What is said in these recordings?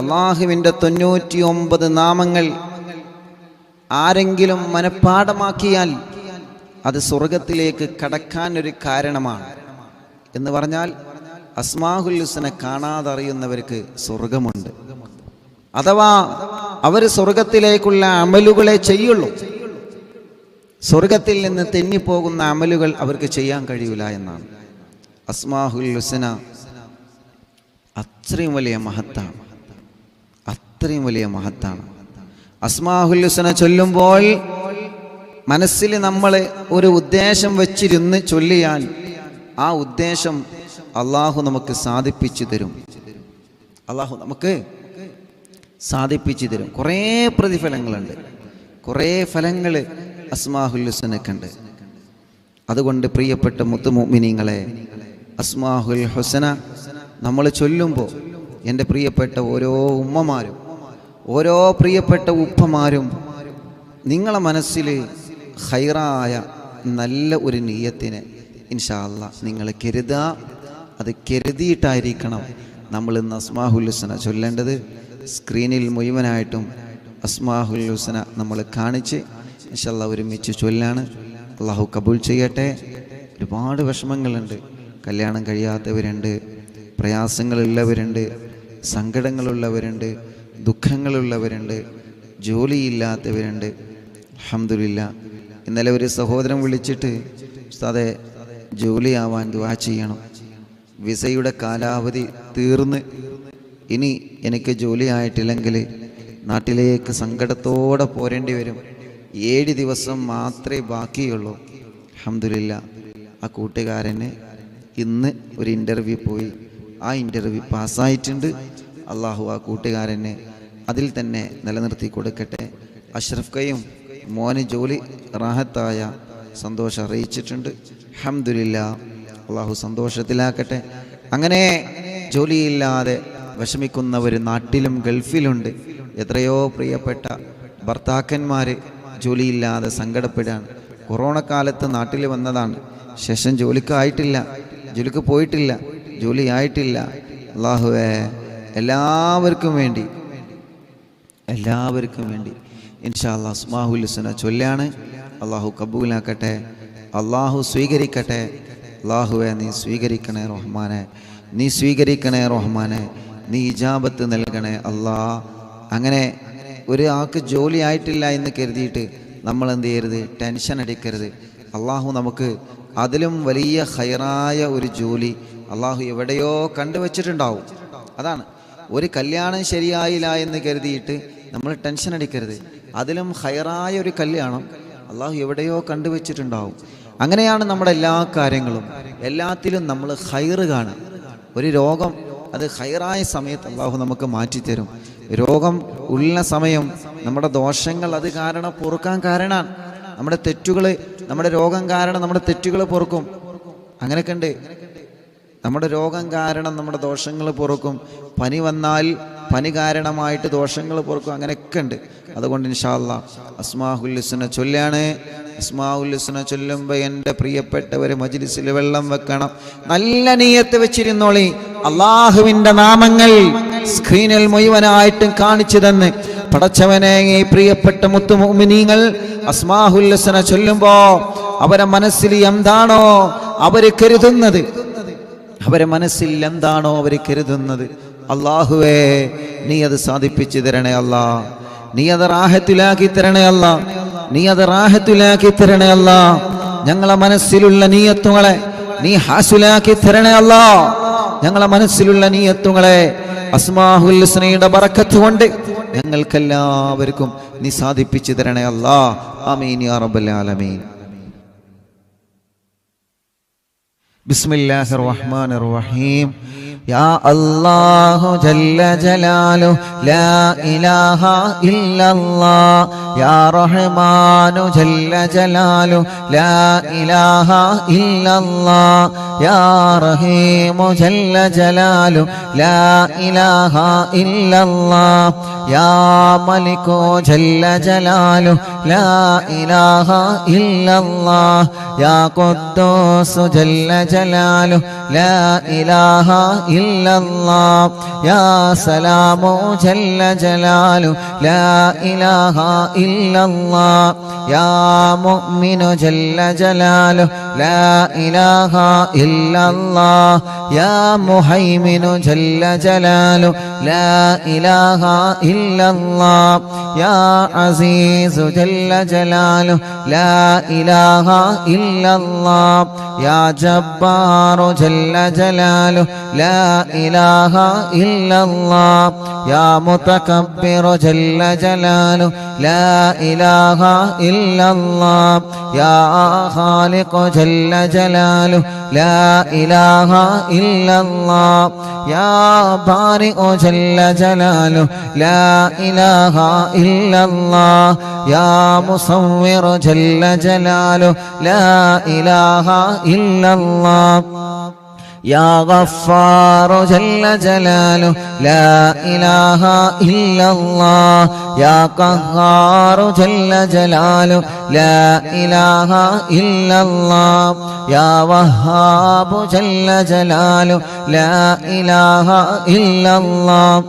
അള്ളാഹുവിൻ്റെ 99 നാമങ്ങൾ ആരെങ്കിലും മനഃപ്പാഠമാക്കിയാൽ അത് സ്വർഗത്തിലേക്ക് കടക്കാൻ ഒരു കാരണമാണ് എന്ന് പറഞ്ഞാൽ അസ്മാഉൽ ഹുസ്ന കാണാതറിയുന്നവർക്ക് സ്വർഗമുണ്ട്. അഥവാ അവർ സ്വർഗത്തിലേക്കുള്ള അമലുകളെ ചെയ്യുള്ളൂ. സ്വർഗത്തിൽ നിന്ന് തെന്നിപ്പോകുന്ന അമലുകൾ അവർക്ക് ചെയ്യാൻ കഴിയില്ല എന്നാണ്. അസ്മാഉൽ ഹുസ്ന അത്രയും വലിയ മഹത്താണ്, അത്രയും വലിയ മഹത്താണ്. അസ്മാഉൽ ഹുസ്ന ചൊല്ലുമ്പോൾ മനസ്സിൽ നമ്മൾ ഒരു ഉദ്ദേശം വെച്ചിരുന്ന് ചൊല്ലിയാൽ ആ ഉദ്ദേശം അള്ളാഹു നമുക്ക് സാധിപ്പിച്ചു തരും. അള്ളാഹു നമുക്ക് സാധിപ്പിച്ചു തരും. കുറേ പ്രതിഫലങ്ങളുണ്ട്, കുറേ ഫലങ്ങൾ അസ്മാഉൽ ഹുസ്നക്കുണ്ട്. അതുകൊണ്ട് പ്രിയപ്പെട്ട മുത്തുമുഅ്മിനീങ്ങളെ, അസ്മാഉൽ ഹുസ്ന നമ്മൾ ചൊല്ലുമ്പോൾ എൻ്റെ പ്രിയപ്പെട്ട ഓരോ ഉമ്മമാരും ഓരോ പ്രിയപ്പെട്ട ഉപ്പമാരും നിങ്ങളെ മനസ്സിൽ ഖൈറായ നല്ല ഒരു നിയ്യത്തിനെ ഇൻഷാ അല്ലാഹ് നിങ്ങൾ കരുതുക. അത് കരുതിയിട്ടായിരിക്കണം നമ്മൾ ഇന്ന് അസ്മാഉൽ ഹുസ്ന ചൊല്ലേണ്ടത്. സ്ക്രീനിൽ മുഴുവനായിട്ടും അസ്മാഉൽ ഹുസ്ന നമ്മൾ കാണിച്ച് ഇൻഷാ അല്ലാഹ് ഒരുമിച്ച് ചൊല്ലാണ്. അള്ളാഹു കബൂൽ ചെയ്യട്ടെ. ഒരുപാട് വിഷമങ്ങളുണ്ട്, കല്യാണം കഴിയാത്തവരുണ്ട്, പ്രയാസങ്ങളുള്ളവരുണ്ട്, സങ്കടങ്ങളുള്ളവരുണ്ട്, ദുഃഖങ്ങളുള്ളവരുണ്ട്, ജോലിയില്ലാത്തവരുണ്ട്. അൽഹംദുലില്ലാഹ്, ഇന്നലെ ഒരു സഹോദരൻ വിളിച്ചിട്ട് ഉസ്താദേ ജോലിയാവാൻ ദുആ ചെയ്യണം, വിസയുടെ കാലാവധി തീർന്ന് ഇനി എനിക്ക് ജോലി ആയിട്ടില്ലെങ്കിൽ നാട്ടിലേക്ക് സങ്കടത്തോടെ പോരേണ്ടി വരും, 7 ദിവസം മാത്രമേ ബാക്കിയുള്ളൂ. അൽഹംദുലില്ലാഹ്, ആ കൂട്ടുകാരന് ഇന്ന് ഒരു ഇൻ്റർവ്യൂ പോയി, ആ ഇൻ്റർവ്യൂ പാസ്സായിട്ടുണ്ട്. അള്ളാഹു ആ കൂട്ടുകാരനെ അതിൽ തന്നെ നിലനിർത്തി കൊടുക്കട്ടെ. അഷ്റഫ് കയ്യും മോന് ജോലി റാഹത്തായ സന്തോഷം അറിയിച്ചിട്ടുണ്ട്. അൽഹംദുലില്ലാഹ്, അള്ളാഹു സന്തോഷത്തിലാക്കട്ടെ. അങ്ങനെ ജോലിയില്ലാതെ വിഷമിക്കുന്നവർ നാട്ടിലും ഗൾഫിലുണ്ട്. എത്രയോ പ്രിയപ്പെട്ട ഭർത്താക്കന്മാർ ജോലിയില്ലാതെ സങ്കടപ്പെടുകയാണ്. കൊറോണ കാലത്ത് നാട്ടിൽ വന്നതാണ്, ശേഷം ജോലിക്കായിട്ടില്ല, ജോലിക്ക് പോയിട്ടില്ല, ജോലി ആയിട്ടില്ല. അള്ളാഹുവേ എല്ലാവർക്കും വേണ്ടി ഇൻഷാ അല്ലാഹ് അസ്മാഉൽ ഹുസ്ന ചൊല്ലാണ്. അള്ളാഹു കബൂലാക്കട്ടെ, അള്ളാഹു സ്വീകരിക്കട്ടെ. അള്ളാഹുവെ നീ സ്വീകരിക്കണേ റഹ്മാനെ, നീ സ്വീകരിക്കണേ റഹ്മാനെ, നീ ഇജാബത്ത് നൽകണേ അല്ലാ. അങ്ങനെ ഒരാൾക്ക് ജോലി ആയിട്ടില്ല എന്ന് കരുതിയിട്ട് നമ്മൾ എന്ത് ചെയ്യരുത്, ടെൻഷൻ അടിക്കരുത്. അള്ളാഹു നമുക്ക് അതിലും വലിയ ഖൈറായ ഒരു ജോലി അള്ളാഹു എവിടെയോ കണ്ടുവച്ചിട്ടുണ്ടാവും. അതാണ്, ഒരു കല്യാണം ശരിയായില്ല എന്ന് കരുതിയിട്ട് നമ്മൾ ടെൻഷൻ അടിക്കരുത്. അതിലും ഖൈറായ ഒരു കല്യാണം അള്ളാഹു എവിടെയോ കണ്ടുവച്ചിട്ടുണ്ടാവും. അങ്ങനെയാണ് നമ്മുടെ എല്ലാ കാര്യങ്ങളും, എല്ലാത്തിലും നമ്മൾ ഖൈറ് കാണുക. ഒരു രോഗം അത് ഖൈറായ സമയത്ത് അള്ളാഹു നമുക്ക് മാറ്റിത്തരും. രോഗം ഉള്ള സമയം നമ്മുടെ ദോഷങ്ങൾ അത് കാരണം പൊറുക്കാൻ കാരണമാണ്. നമ്മുടെ തെറ്റുകൾ, നമ്മുടെ രോഗം കാരണം നമ്മുടെ തെറ്റുകൾ പൊറുക്കും. അങ്ങനെയൊക്കെ ഉണ്ട്. നമ്മുടെ രോഗം കാരണം നമ്മുടെ ദോഷങ്ങൾ പൊറുക്കും. പനി വന്നാൽ പനി കാരണമായിട്ട് ദോഷങ്ങൾ പൊറുക്കും. അങ്ങനെയൊക്കെ ഉണ്ട്. അതുകൊണ്ട് ഇൻഷാ അല്ലാഹ് അസ്മാഉൽ ഹുസ്ന ചൊല്ലാണ്. അസ്മാഉൽ ഹുസ്ന ചൊല്ലുമ്പോൾ എൻ്റെ പ്രിയപ്പെട്ടവർ മജ്ലിസിൽ വെള്ളം വെക്കണം, നല്ല നിയ്യത്ത് വെച്ചിരുന്നോളി. അള്ളാഹുവിൻ്റെ നാമങ്ങൾ സ്ക്രീനിൽ മുഴുവനായിട്ടും കാണിച്ചു തന്ന് പടച്ചവനെ, ഈ പ്രിയപ്പെട്ട മുത്തുമുഅ്മിനീങ്ങൾ അസ്മാഉൽ ഹുസ്ന ചൊല്ലുമ്പോൾ അവരെ മനസ്സിൽ എന്താണോ അവർ കരുതുന്നത്, അവരെ മനസ്സിൽ എന്താണോ അവർ കരുതുന്നത്, അള്ളാഹുവേ നീ അത് സാധിപ്പിച്ചു തരണേ അല്ലാ, നീ അത് റാഹത്തിലാക്കി തരണേ അല്ലാ, നീ അത് റാഹത്തിലാക്കി തരണേ അല്ലാ. ഞങ്ങളെ മനസ്സിലുള്ള നിയ്യത്തുകളെ നീ ഹാസുലാക്കി തരണേ അല്ലാ. ഞങ്ങളെ മനസ്സിലുള്ള നിയ്യത്തുകളെ അസ്മാഉൽ ഹുസ്നയുടെ ബറക്കത്ത് കൊണ്ട് ഞങ്ങൾക്കെല്ലാവർക്കും നീ സാധിപ്പിച്ചു തരണേ അല്ലാ. ആമീൻ യാ റബ്ബൽ ആലമീൻ. ബിസ്മില്ലാഹിർ റഹ്മാനിർ റഹീം. യാ അല്ലാഹു ജല്ല ജലാലു ലാ ഇലാഹ ഇല്ലല്ലാഹ്. യാ റഹ്മാനു ജല്ല ജലാലു ലാ ഇലാഹ ഇല്ലല്ലാഹ്. യാ റഹീമു ജല്ല ജലാലു ലാ ഇലാഹ ഇല്ലല്ലാഹ്. യാ മലികു ജല്ല ജലാലു ലാ ഇലാഹ ഇല്ലല്ലാഹ്. യാ ഖുദ്ദൂസ് ജല്ല ജലാലു ലാ ഇലാഹ إلا الله يا سلام جل جلاله لا إله إلا الله يا مؤمن جل جلاله لا إله إلا الله يا مهيمن جل جلاله لا إله إلا الله يا عزيز جل جلاله لا إله إلا الله يا جبار جل جلاله لا إله إلا الله يا متكبر جل جلاله لا إله إلا الله يا خالق جل جلاله لا إله إلا الله يا بارئ جل جلاله لا إله إلا الله يا مصور جل جلاله لا إله إلا الله يا غفار جل جلاله لا إله إلا الله يا قهار جل جلاله لا إله إلا الله يا وهاب جل جلاله لا إله إلا الله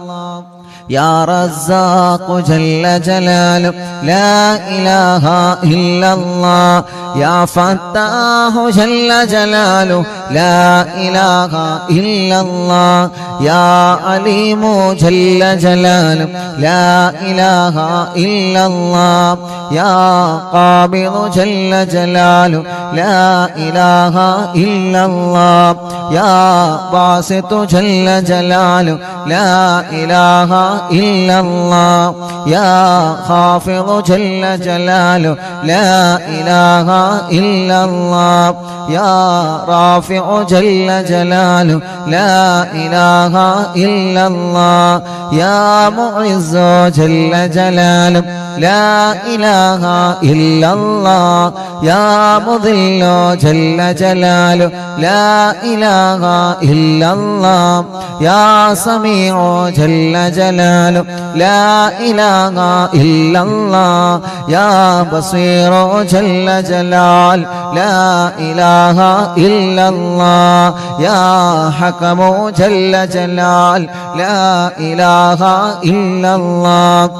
يا رزاق جل جلاله لا إله إلا الله يا فتاح جل جلاله لا إله إلا الله يا عليم جل جلاله لا إله إلا الله يا قابض جل جلاله لا إله إلا الله يا باسط جل جلاله لا إله إلا الله يا خافض جل جلاله لا إله إلا الله يا رافع جل جلاله لا إله إلا الله يا معز جل جلاله لا إله إلا الله يا مضل جل جلاله لا إله إلا الله يا سميع جل جلاله لا إله إلا الله يا بصير جل جلال لا إله إلا الله يا حكم جل جلال لا إله إلا الله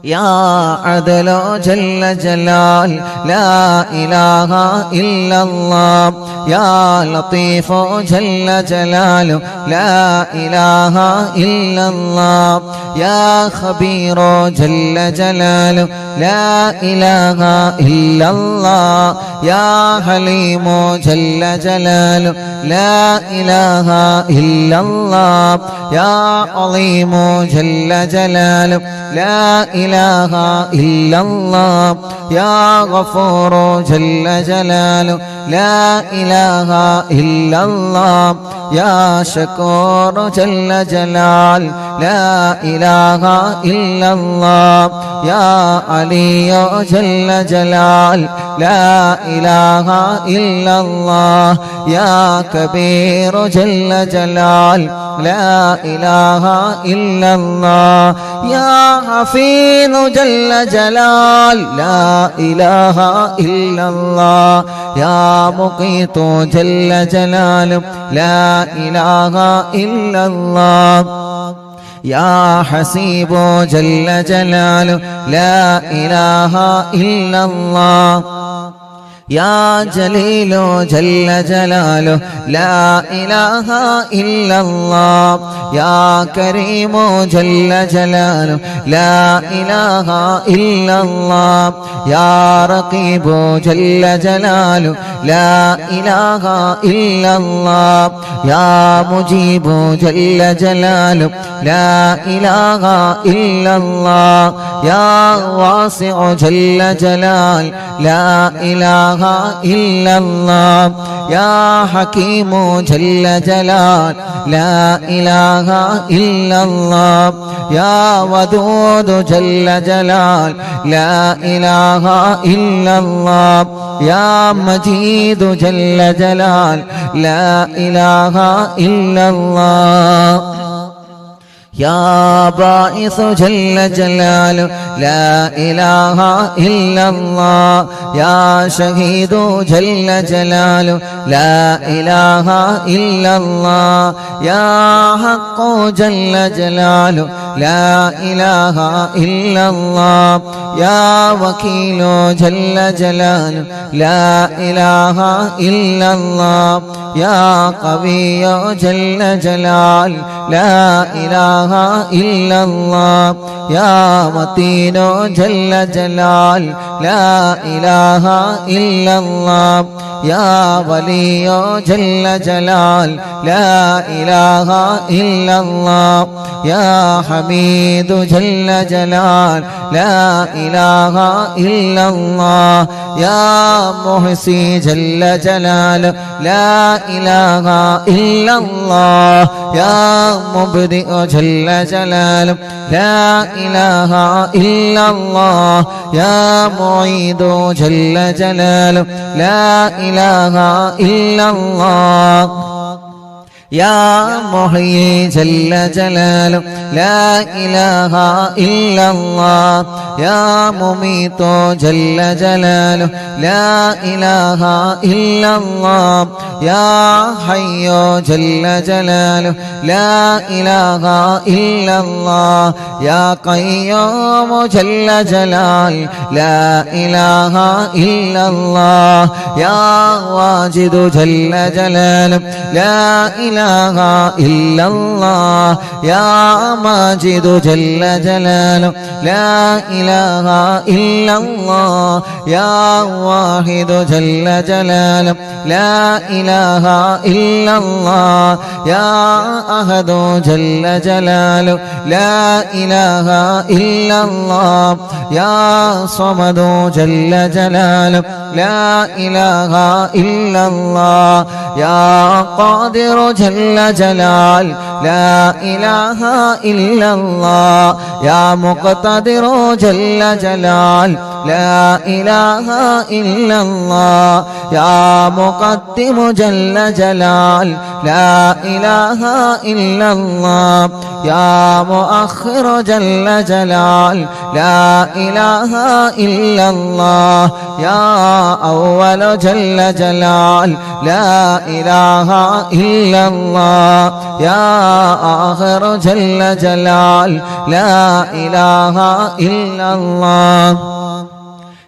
يا عدل جل جلال لا إله إلا الله يا لطيف جل جلاله لا إله إلا الله يا خبير جل جلاله لا إله إلا الله يا حليم جل جلاله لا إله إلا الله يا عظيم جل جلاله لا إله إلا الله يا غفور جل جلاله لا إله إلا الله يا شكور جل جلال لا إله إلا الله يا علي جل جلال لا إله إلا الله يا كبير جل جلال لا إله إلا الله يا حفيظ جل جلال لا إله إلا الله يا مقيت جل جلاله لا إله إلا الله يا حسيب جل جلاله لا إله إلا الله يا جليل جل جلاله لا إله إلا الله يا كريم جل جلاله لا إله إلا الله يا رقيب جل جلاله لا إله إلا الله يا مجيب جل جلاله لا إله إلا الله يا واسع جل جلال لا إله إلا الله يا حكيم جل جلال لا إله إلا الله يا ودود جل جلال لا إله إلا الله يا مجيد جل جلال لا إله إلا الله يا باعث جل جلاله لا إله إلا الله يا شهيد جل جلاله لا إله إلا الله يا حق جل جلاله لا إله إلا الله يا وكيل جل جلاله لا إله إلا الله يا قوي جل جلاله لا إله إلا الله يا متين جل جلاله لا إله إلا الله يا ولي جل جلاله لا إله إلا الله يا حميد جل جلاله لا إله إلا الله يا محصي جل جلاله لا إله إلا الله يا مبدئ جل جلاله لا إله إلا الله يا معيد جل جلاله لا إله إلا الله يا محيي جل جلاله لا إله إلا الله يا مميت جل جلاله لا إله إلا الله يا حي جل جلاله لا إله إلا الله يا قيوم جل جلاله لا إله إلا الله يا واجد جل جلاله لا إله إلا الله يا ماجد جل جلاله لا إله إلا الله يا واحد جل جلاله لا إله إلا الله يا أحد جل جلاله لا إله إلا الله يا صمد جل جلاله لا إله إلا الله يا قادر جل جلاله لا إله إلا الله يا مقتدر جل جلاله لا إله إلا الله يا مقدم جل جلاله لا إله إلا الله يا مؤخر جل جلاله لا إله إلا الله يا أول جل جلاله لا إله إلا الله يا آخر جل جلاله لا إله إلا الله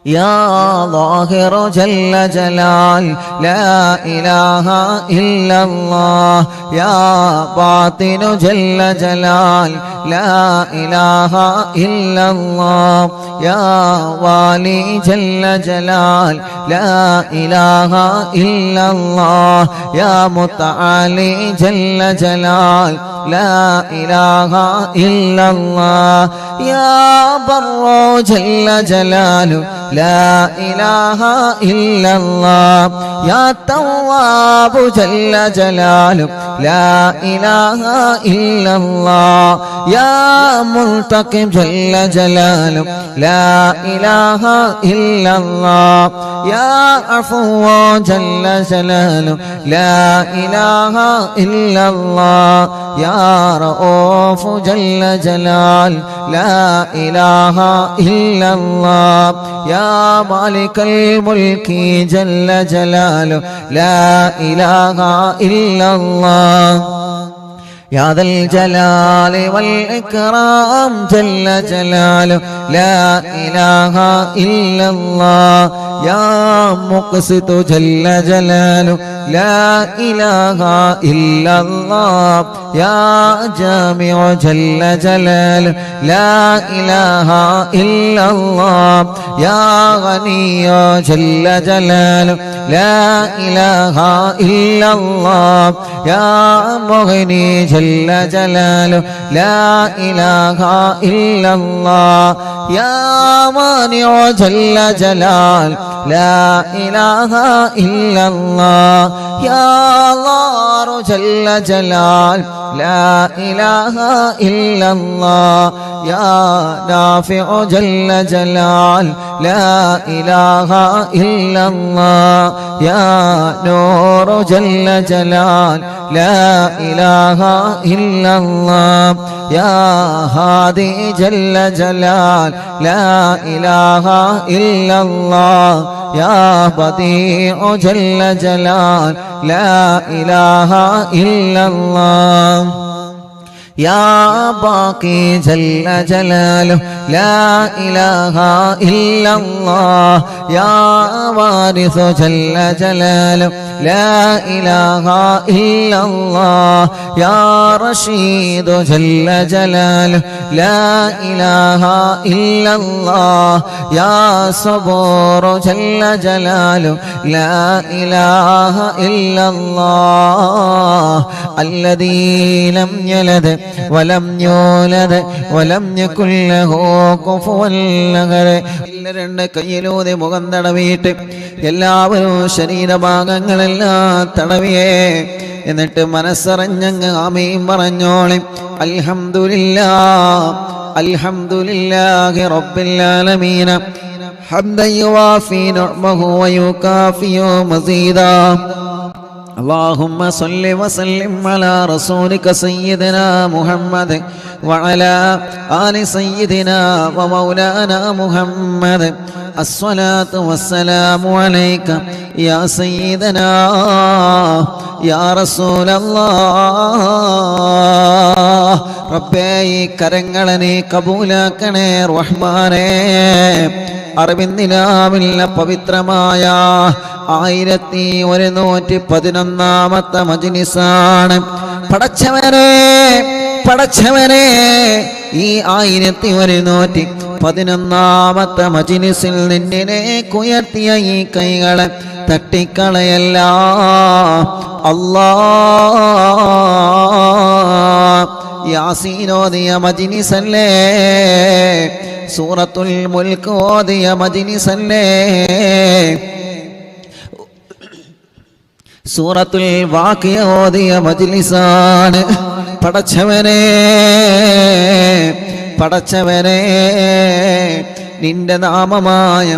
يا ظاهر جل جلال لا إله إلا الله يا باطن جل جلال لا إله إلا الله يا والي جل جلال لا إله إلا الله يا متعالي جل جلال لا إله إلا الله يا بر جل جلاله لا إله إلا الله يا تواب جل جلاله لا إله إلا الله يا منتقم جل جلاله لا إله إلا الله يا عفو جل جلاله لا إله إلا الله يا رؤوف جل جلاله لا إله إلا الله يا مالك الملك جل جلاله لا إله إلا الله يا ذا الجلال والإكرام جل جلاله لا إله إلا الله يا مقسط جل جلاله لا إله إلا الله يا جامع جل جلاله لا إله إلا الله يا غني جل جلاله لا إله إلا الله يا مغني جل جلاله لا إله إلا الله يا مانع جل جلال لا إله إلا الله يا الله جل جلال لا إله إلا الله يا نافع جل جلال لا إله إلا الله يا نور جل جلال لا إله إلا الله يا هادي جل جلال لا إله إلا الله يا بديع جل جلال لا إله إلا الله يا باقي جل جلاله لا إله إلا الله يا وارث جل جلاله لا إله إلا الله يا رشيد جل جلاله لا إله إلا الله يا صبور جل جلاله لا إله إلا الله الذي لم يلد ولم يولد ولم يكن له كفوا أحد. രണ്ട് കയ്യിലൂതി മുഖം തടവിയിട്ട് എല്ലാവരും ശരീരഭാഗങ്ങളെല്ലാം തടവിയേ. എന്നിട്ട് മനസ്സറിഞ്ഞങ്ങ് ആമീൻ പറഞ്ഞോളി. അൽഹംദുലില്ലാഹ് അൽഹംദുലില്ലാഹി റബ്ബിൽ ആലമീൻ ഹംദൻ യുവാഫി നിഅമഹു വയുകാഫിയു മസീദാ. اللهم صل وسلم على رسولك سيدنا محمد وعلى آل سيدنا ومولانا محمد. الصلاة والسلام عليك يا سيدنا يا رسول الله. ربي കരങ്ങളെ കബൂലാക്കണേ റഹ്മാനേ. അറിവിന്ദിനാവില്ല പവിത്രമായ 1111 മജ്‌ലിസാണ്. പടച്ചവനെ ഈ 1111 മജ്‌ലിസിൽ നിന്നെ ഉയർത്തിയ ഈ കൈകളെ തട്ടിക്കളയല്ല അല്ലാഹ്. യാസീനോദിയ മജ്‌ലിസല്ലേ, സൂറത്തുൽ മുൽക്ക് ഓദിയ മജ്‌ലിസല്ലേ, സൂറത്തുൽ വാഖിയ ഓദിയ മജ്‌ലിസാണ്. പടച്ചവനെ നിന്റെ നാമമായ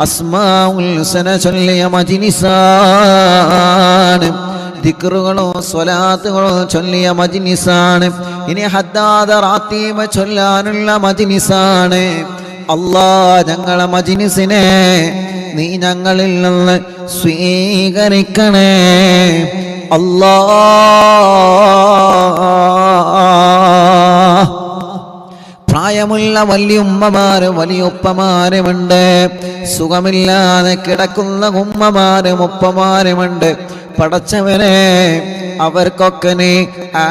അസ്മാഉൽ ഹുസ്ന ചൊല്ലിയ മജ്‌ലിസാണ്. ദിക്റുകളോ സ്വലാത്തുകളോ ചൊല്ലിയ മജ്‌ലിസാണ്. ഇനി ഹദ്ദാദ റാത്തീമ ചൊല്ലാനുള്ള മജ്‌ലിസാണ്. അല്ലാഹ് ഞങ്ങളെ മജ്‌ലിസിനെ നീ ഞങ്ങളിൽ നിന്ന് സ്വീകരിക്കണേ അല്ലാഹ്. പ്രായമുള്ള വലിയുമ്മമാര് വലിയുപ്പമാരുമുണ്ട്, സുഖമില്ലാതെ കിടക്കുന്ന ഉമ്മമാരും ഉപ്പമാരുമുണ്ട്. പടച്ചവനെ അവർക്കൊക്കെ നീ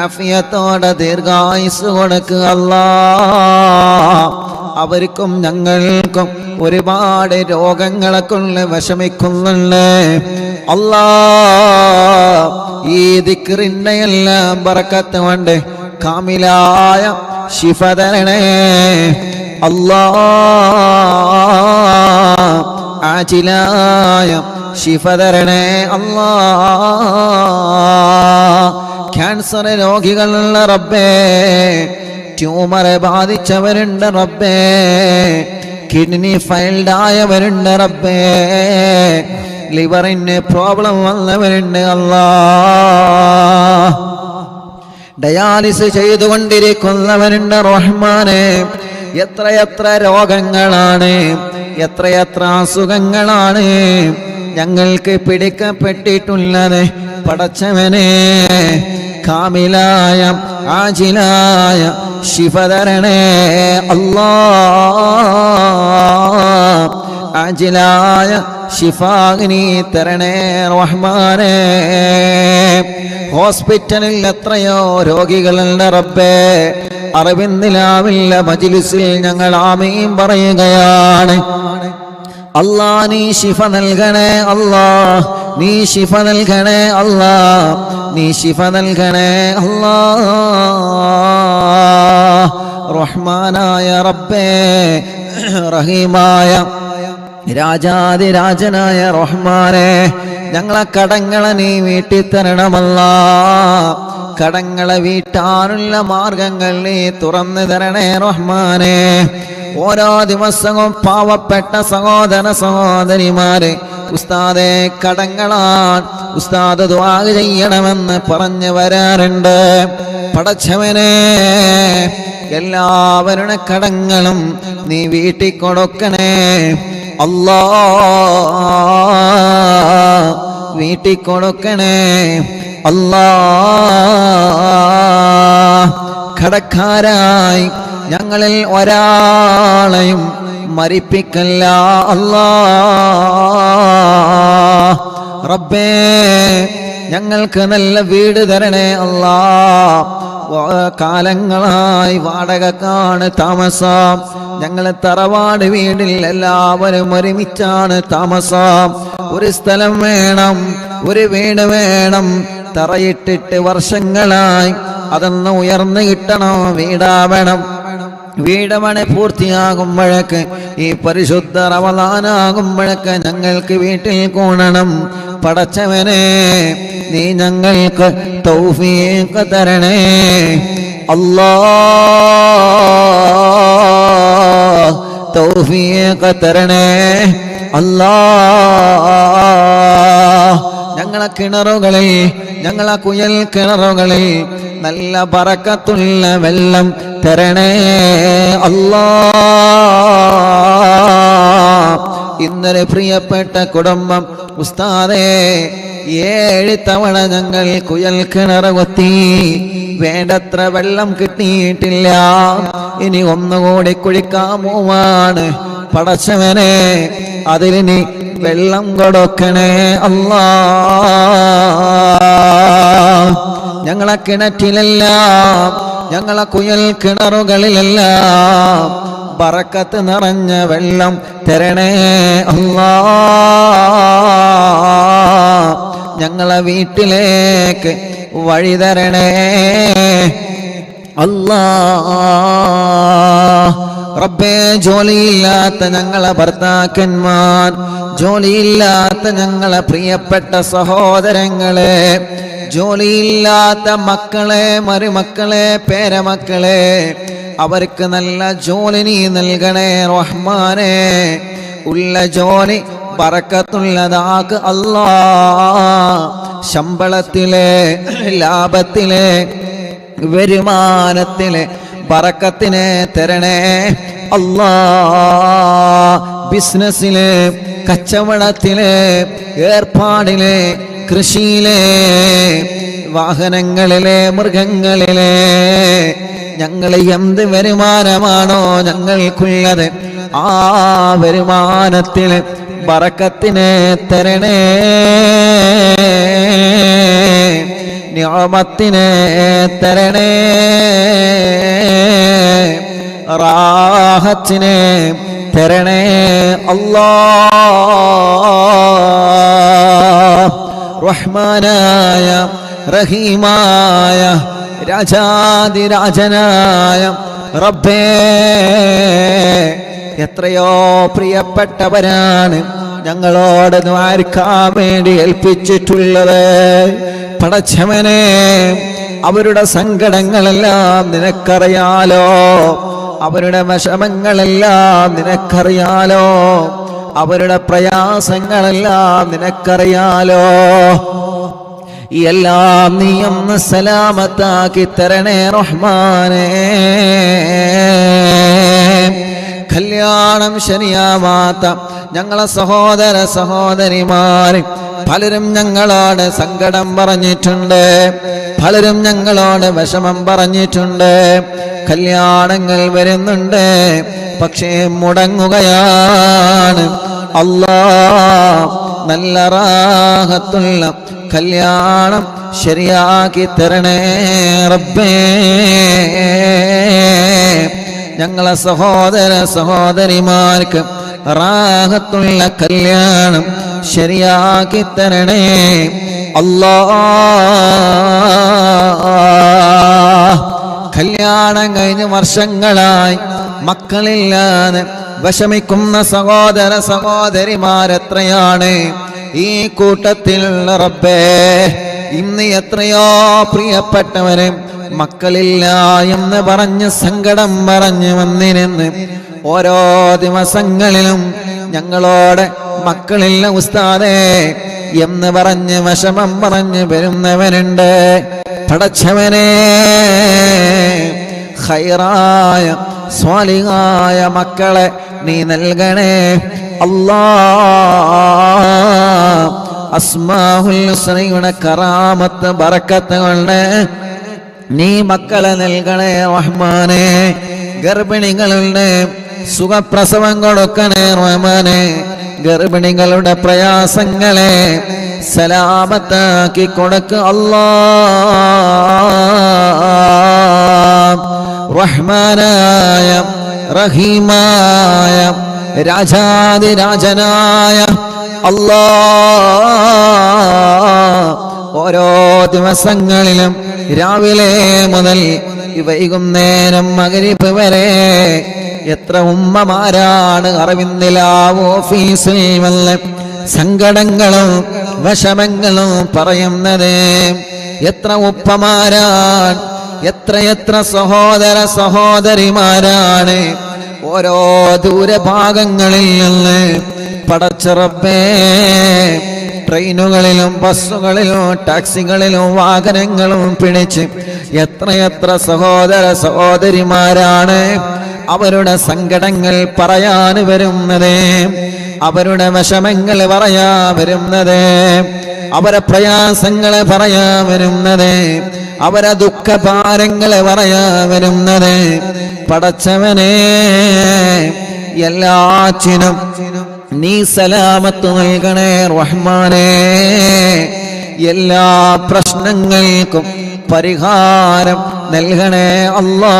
ആഫിയത്തോടെ ദീർഘായുസ് കൊടുക്കുക അല്ലാഹ്. അവർക്കും ഞങ്ങൾക്കും ഒരുപാട് രോഗങ്ങളെ കൊണ്ട് വിഷമിക്കുന്നുണ്ട് അല്ലാഹ്. ഈ ദിക്റിന്റെ എല്ലാം ബറക്കത്ത് കൊണ്ട് കാമിലായ ശിഫ തരണേ അല്ലാഹ്. ആജിലായ ശിഫ തരണേ അല്ലാഹ്. ക്യാൻസർ രോഗികളുള്ള റബ്ബേ, ട്യൂമറെ ബാധിച്ചവരുണ്ട് റബ്ബേ, കിഡ്നി ഫെയിൽഡ് ആയവരുണ്ട് റബ്ബേ, ലിവറിന് പ്രോബ്ലം വന്നവരുണ്ട് അല്ലാഹ്. ഡയാലിസ് ചെയ്തുകൊണ്ടിരിക്കുന്നവരുണ്ട് റഹ്മാനെ. എത്രയെത്ര രോഗങ്ങളാണ്, എത്രയെത്ര അസുഖങ്ങളാണ് ഞങ്ങൾക്ക് പിടിക്കപ്പെട്ടിട്ടുള്ളത്. പടച്ചവനെ കാമിലായ ആജിലായ ശിഫ തരണേ അല്ലാഹ്. ആജിലായ ശിഫാഗ്നി തരണേ റഹ്മാനേ. ഹോസ്പിറ്റലിൽ എത്രയോ രോഗികളുണ്ട് റബ്ബേ. അറിവിന്ദിലാവില്ല മജ്‌ലിസിൽ ഞങ്ങൾ ആമീൻ പറയുകയാണ്. അല്ലാഹ് നീ ശിഫ നൽകണേ അല്ലാഹ്, നീ ശിഫ നൽകണേ അല്ലാഹ്, നീ ശിഫ നൽകണേ അല്ലാഹ്. റഹ്മാനായ റബ്ബേ, റഹീമായ രാജാതിരാജനായ റഹ്മാനെ, ഞങ്ങളെ കടങ്ങളെ നീ വീട്ടിത്തരണമല്ലാ. കടങ്ങളെ വീട്ടാനുള്ള മാർഗങ്ങൾ നീ തുറന്നു തരണേ റഹ്മാനെ. ഓരോ ദിവസവും പാവപ്പെട്ട സഹോദര സഹോദരിമാരെ ഉസ്താദെ കടങ്ങളാൻ ഉസ്താദ് ദുആ ചെയ്യണമെന്ന് പറഞ്ഞു വരാറുണ്ട്. പടച്ചവനെ, എല്ലാവരുടെ കടങ്ങളും നീ വീട്ടിൽ കൊടുക്കണേ അല്ലാ, വീട്ടിൽ കൊടുക്കണേ അല്ലാ. കടക്കാരായി ഞങ്ങളിൽ ഒരാളെയും മരിപ്പിക്കല്ല അല്ലാ. റബ്ബേ, ഞങ്ങൾക്ക് നല്ല വീട് തരണേ അല്ലാ. കാലങ്ങളായി വാടകക്കാണ് താമസം. ഞങ്ങൾ തറവാട് വീടിൽ എല്ലാവരും ഒരുമിച്ചാണ് താമസം. ഒരു സ്ഥലം വേണം, ഒരു വീട് വേണം. തറയിട്ടിട്ട് വർഷങ്ങളായി, അതൊന്ന് ഉയർന്നു കിട്ടണം, വീടാവണം. വീടമണി പൂർത്തിയാകുമ്പോഴേക്ക്, ഈ പരിശുദ്ധ റമളാനാകുമ്പോഴേക്ക് ഞങ്ങൾക്ക് വീട്ടിൽ കൂടണം. പടച്ചവനെ, നീ ഞങ്ങൾക്ക് തൗഫീഖ് തരണേ അല്ലാ, തൗഫീഖ് തരണേ അല്ലാ. ഞങ്ങളെ കിണറുകളിൽ, ഞങ്ങളെ കുയൽ കിണറുകളിൽ നല്ല ബറക്കത്തുള്ള വെള്ളം തരണേ അല്ലാ. ഇന്നലെ പ്രിയപ്പെട്ട കുടുംബം ഉസ്താദേ 7 തവണ ഞങ്ങൾ കുയൽ കിണർ കൊത്തി, വേണ്ടത്ര വെള്ളം കിട്ടിയിട്ടില്ല. ഇനി ഒന്നുകൂടി കുഴിക്കാൻ പോവാണ്. പടച്ചവനെ, അതിന് വെള്ളം കൊടുക്കണേ അല്ലാ. ഞങ്ങളെ കിണറ്റിലെല്ലാം, ഞങ്ങളെ കുയൽ കിണറുകളിലെല്ലാം ബറക്കത്ത് നിറഞ്ഞ വെള്ളം തരണേ അല്ലാ. ഞങ്ങളെ വീട്ടിലേക്ക് വഴി തരണേ അല്ലാ. റബ്ബേ, ജോലിയില്ലാത്ത ഞങ്ങളെ ഭർത്താക്കന്മാർ, ജോലിയില്ലാത്ത ഞങ്ങളെ പ്രിയപ്പെട്ട സഹോദരങ്ങളെ, ജോലിയില്ലാത്ത മക്കളെ, മരുമക്കളെ, പേരമക്കളെ, അവർക്ക് നല്ല ജോലി നീ നൽകണേ റഹ്മാനെ. ഉള്ള ജോലി ബറക്കത്തുള്ളതാക്ക് അല്ലാ. ശമ്പളത്തിലെ, ലാഭത്തിലെ, വരുമാനത്തിലെ ബറക്കത്തിനെ തരണേ അല്ലാ. ബിസിനസ്സിലെ, കച്ചവടത്തിലെ, ഏർപ്പാടിലെ, കൃഷിയിലെ, വാഹനങ്ങളിലെ, മൃഗങ്ങളിലെ, ഞങ്ങൾ എന്ത് വരുമാനമാണോ ഞങ്ങൾക്കുള്ളത്, ആ വരുമാനത്തിൽ ബറക്കത്തിനെ തരണേ, നിഅമത്തിനെ തരണേ, റാഹത്തിനെ തരണേ അല്ലാ. റഹ്മാനായ റഹീമായ രാജാതിരാജനായ റബ്ബേ, എത്രയോ പ്രിയപ്പെട്ടവരാണ് ഞങ്ങളോട് ദ്വാരക്കാൻ വേണ്ടി ഏൽപ്പിച്ചിട്ടുള്ളത്. പടച്ചവനെ, അവരുടെ സങ്കടങ്ങളെല്ലാം നിനക്കറിയാലോ, അവരുടെ വിഷമങ്ങളെല്ലാം നിനക്കറിയാലോ, അവരുടെ പ്രയാസങ്ങളെല്ലാം നിനക്കറിയാലോ. എല്ലാം നീ ഒന്ന് സലാമത്താക്കി തരണേ റഹ്മാനേ. കല്യാണം ശരിയാവാത്ത ഞങ്ങളെ സഹോദര സഹോദരിമാർ പലരും ഞങ്ങളോട് സങ്കടം പറഞ്ഞിട്ടുണ്ട്, പലരും ഞങ്ങളോട് വിഷമം പറഞ്ഞിട്ടുണ്ട്. കല്യാണങ്ങൾ വരുന്നുണ്ട്, പക്ഷേ മുടങ്ങുകയാണ്. അല്ലാ, നല്ല റാഹത്തുള്ള കല്യാണം ശരിയാക്കി തരണേ റബ്ബേ. ഞങ്ങളെ സഹോദര സഹോദരിമാർക്ക് റാഹത്തുള്ള കല്യാണം ശരിയാക്കി തരണേ അല്ലാ. കല്യാണം കഴിഞ്ഞ് വർഷങ്ങളായി മക്കളില്ലാതെ വിഷമിക്കുന്ന സഹോദര സഹോദരിമാരെത്രയാണ് ഈ കൂട്ടത്തിലുള്ള റബ്ബേ. ഇന്ന് എത്രയോ പ്രിയപ്പെട്ടവരെ മക്കളില്ല എന്ന് പറഞ്ഞ് സങ്കടം പറഞ്ഞു വന്നിരുന്ന് ഓരോ ദിവസങ്ങളിലും ഞങ്ങളോട് മക്കളില്ല ഉസ്താദേ എന്ന് പറഞ്ഞ് വിഷമം പറഞ്ഞ് വരുന്നവനുണ്ട്. പടച്ചവനെ, ഖൈറായ സ്വാലിഹായ മക്കളെ നീ നൽകണേ അല്ലാഹ്. അസ്മാഉൽ ഹുസ്നയുടെ കറാമത്ത് ബറക്കത്ത് കൊണ്ട് നീ മക്കളെ നൽകണേ റഹ്മാനെ. ഗർഭിണികളുടെ സുഖപ്രസവം കൊടുക്കണേ റഹ്മാനെ. ഗർഭിണികളുടെ പ്രയാസങ്ങളെ സലാമത്താക്കി കൊടുക്ക് അല്ലാഹ്. റഹ്മാനായ റഹീമായ രാജാതിരാജനായ അല്ലാഹ്, ഓരോ ദിവസങ്ങളിലും രാവിലെ മുതൽ വൈകുന്നേരം മഗ്‌രിബ് വരെ എത്ര ഉമ്മമാരാണ് അറവിന്ദിലാവ് ഓഫീസിൽ വന്ന് സങ്കടങ്ങളും വിഷമങ്ങളും പറയുന്നത്. എത്ര ഉപ്പമാരാണ്, എത്ര സഹോദര സഹോദരിമാരാണ് ഓരോ ദൂരഭാഗങ്ങളിൽ നിന്ന് പടച്ച റബ്ബേ ട്രെയിനുകളിലും ബസ്സുകളിലും ടാക്സികളിലും വാഹനങ്ങളും പിടിച്ച് എത്ര സഹോദര സഹോദരിമാരാണ് അവരുടെ സങ്കടങ്ങൾ പറയാൻ വരുന്നത്, അവരുടെ വിഷമങ്ങൾ പറയാൻ വരുന്നത്, അവരെ പ്രയാസങ്ങൾ പറയാൻ വരുന്നത്, അവരെ ദുഃഖഭാരങ്ങൾ പറയാൻ വരുന്നത്. പടച്ചവനെ, എല്ലാറ്റിനും നീ സലാമത്ത് നൽകണേ റഹ്മാനേ. എല്ലാ പ്രശ്നങ്ങൾക്കും പരിഹാരം നൽകണേ അല്ലാഹ്.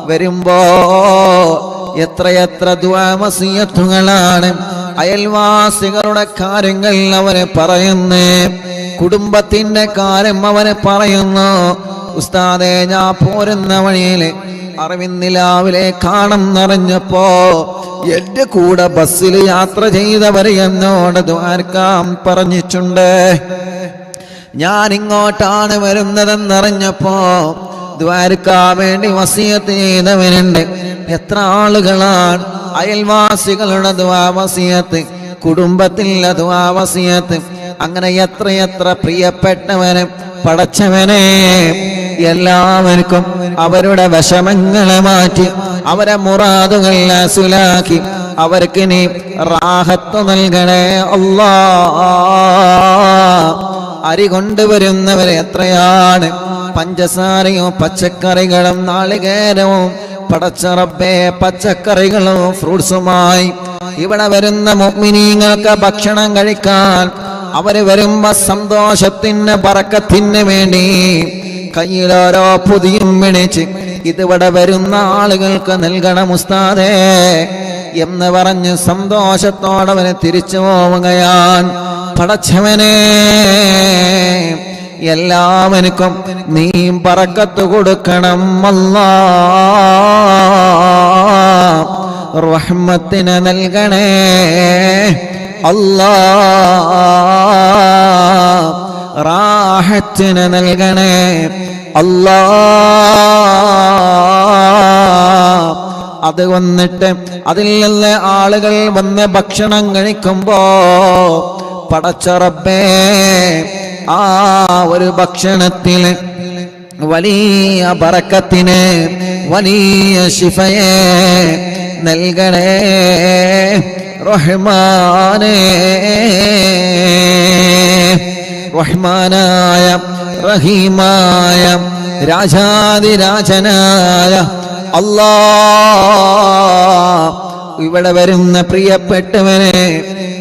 വരുമ്പോ എത്ര ദുആ വസിയത്തുകളാണ് അയൽവാസികളുടെ കാര്യങ്ങൾ അവരെ പറയുന്നു, കുടുംബത്തിന്റെ കാര്യം അവരെ പറയുന്നു. ഉസ്താദേ, ഞാൻ പോരുന്ന വഴിയിൽ അറിവിന്നിലാവിലെ കാണും നിറഞ്ഞപ്പോ എന്റെ കൂടെ ബസ്സിൽ യാത്ര ചെയ്തവർ എന്നോട് ദ്വാരക്കാൻ പറഞ്ഞിട്ടുണ്ട്. ഞാൻ ഇങ്ങോട്ടാണ് വരുന്നതെന്നറിഞ്ഞപ്പോ ദ്വാരക്കാൻ വേണ്ടി വസിയത്ത് ചെയ്തവരുണ്ട്. എത്ര ആളുകളാണ് അയൽവാസികളുടെ ദുആ വസിയത്ത്, കുടുംബത്തിലെ ദുആ വസിയത്ത്, അങ്ങനെ എത്ര പ്രിയപ്പെട്ടവനും. പടച്ചവനെ, എല്ലാവർക്കും അവരുടെ വിഷമങ്ങളെ മാറ്റി അവരെ മുറാദുകൾ അസുലാക്കി അവർക്ക് നീ റാഹത്ത് നൽകണേ അല്ലാഹ്. അരി കൊണ്ടുവരുന്നവരെ എത്രയാണ്, പഞ്ചസാരയും പച്ചക്കറികളും നാളികേരവും പടച്ച റബ്ബേ പച്ചക്കറികളും ഫ്രൂട്ട്സുമായി ഇവിടെ വരുന്ന മുഅ്മിനീങ്ങൾക്ക് ഭക്ഷണം കഴിക്കാൻ അവര് വരുമ്പോ സന്തോഷത്തിന് ബറക്കത്തിന് വേണ്ടി കയ്യിലോരോ പൊതിയും പിടിച്ച് ഇതിവിടെ വരുന്ന ആളുകൾക്ക് നൽകണം ഉസ്താദേ എന്ന് പറഞ്ഞ് സന്തോഷത്തോടെ അവനെ തിരിച്ചു പോവുകയാണ്. പടച്ചവനെ, എല്ലാവർക്കും നീ ബറക്കത്ത് കൊടുക്കണം അല്ലാഹ്. റഹ്മത്തിനെ നൽകണേ അല്ലാഹ്. റാഹത്തിനെ നൽകണേ അല്ലാഹ്. അത് വന്നിട്ട് അതിൽ നിന്ന് ആളുകൾ വന്ന് ഭക്ഷണം കഴിക്കുമ്പോ പടച്ച റബ്ബേ, ആ ഒരു ഭക്ഷണത്തിൽ വലിയ ബറക്കത്തിന് വലിയ ശിഫയെ നൽകണേ റഹ്മാനേ. റഹ്മാനായ റഹീമായ രാജാതിരാജനായ അല്ലാഹ്, ഇവിടെ വരുന്ന പ്രിയപ്പെട്ടവനെ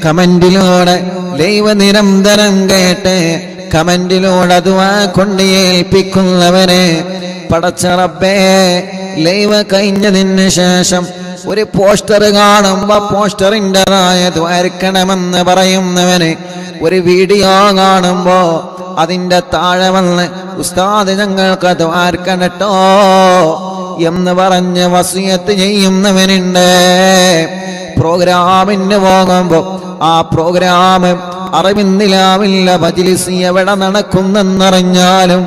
കമന്റിലൂടെ ലൈവ് നിരന്തരം കേട്ട് കമന്റിലൂടെ ദുആ കൊണ്ട് ഏൽപ്പിക്കുന്നവനെ പടച്ച റബ്ബേ, ലൈവ് കഴിഞ്ഞതിന് ശേഷം ഒരു പോസ്റ്റർ കാണുമ്പോ പോസ്റ്ററിൻ്റെതായ ദ്വാരക്കണമെന്ന് പറയുന്നവനെ ഒരു വീഡിയോ കാണുമ്പോ അതിൻ്റെ താഴെ വന്ന് ഉസ്താദ് ഞങ്ങൾക്ക് ദ്വാർക്കണട്ടോ എന്ന് പറഞ്ഞ് വസിയത്ത് ചെയ്യുന്നവനുണ്ട്. പ്രോഗ്രാമിന് പോകുമ്പോ ആ പ്രോഗ്രാം അറിവിന്നിലാവില്ല മജ്‌ലിസ് എവിടെ നടക്കുന്നെന്നറിഞ്ഞാലും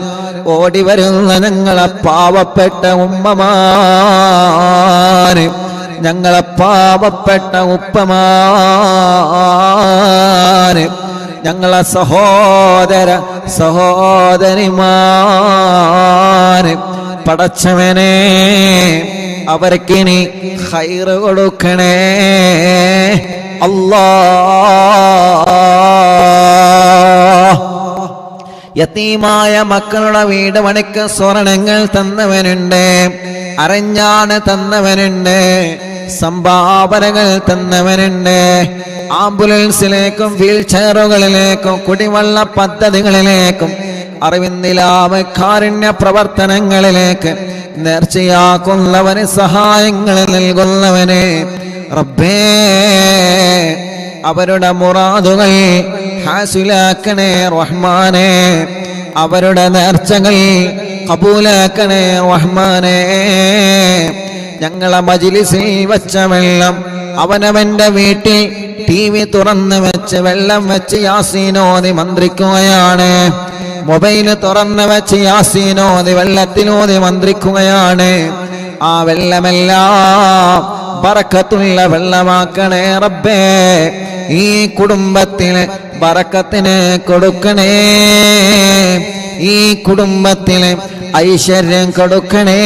ഓടി വരുന്ന ഞങ്ങളെ പാവപ്പെട്ട ഉമ്മമാര്, ഞങ്ങളെ പാവപ്പെട്ട ഉപ്പമാര്, ഞങ്ങളെ സഹോദരിമാര്, പടച്ചവനെ അവർക്കിനി ഖൈറ് കൊടുക്കണേ അല്ലാഹ്. യതീമായ മക്കളുടെ വീട് പണിക്ക് സ്വർണങ്ങൾ തന്നവനുണ്ട്, അറിഞ്ഞാണ് തന്നവനുണ്ട്, സംഭാവനകൾ തന്നവനുണ്ട്. ആംബുലൻസിലേക്കും വീൽ ചെയറുകളിലേക്കും കുടിവെള്ള പദ്ധതികളിലേക്കും അറിവിന്നിലാവ് കാരുണ്യ പ്രവർത്തനങ്ങളിലേക്ക് നേർച്ചയാക്കുന്നവന് സഹായങ്ങൾ നൽകുന്നവന് റബ്ബേ അവരുടെ മുറാദുകൾ ഹാസിലാക്കണേ റഹ്മാനേ, അവരുടെ നേർച്ചകൾ കബൂലാക്കണേ റഹ്മാനേ. ഞങ്ങളെ മജ്‌ലിസിൽ വെച്ച വെള്ളം അവനവന്റെ വീട്ടിൽ TV തുറന്ന് വെച്ച് വെള്ളം വെച്ച് യാസീനോതി മന്ത്രിക്കുകയാണ്, മൊബൈൽ തുറന്ന് വെച്ച് യാസീനോതി വെള്ളത്തിനോതി മന്ത്രിക്കുകയാണ്. ആ വെള്ളമെല്ലാം ബറക്കത്തുള്ള വെള്ളമാക്കണേ റബ്ബേ. ഈ കുടുംബത്തിന് ബറക്കത്തിന് കൊടുക്കണേ, ഈ കുടുംബത്തിന് ഐശ്വര്യം കൊടുക്കണേ,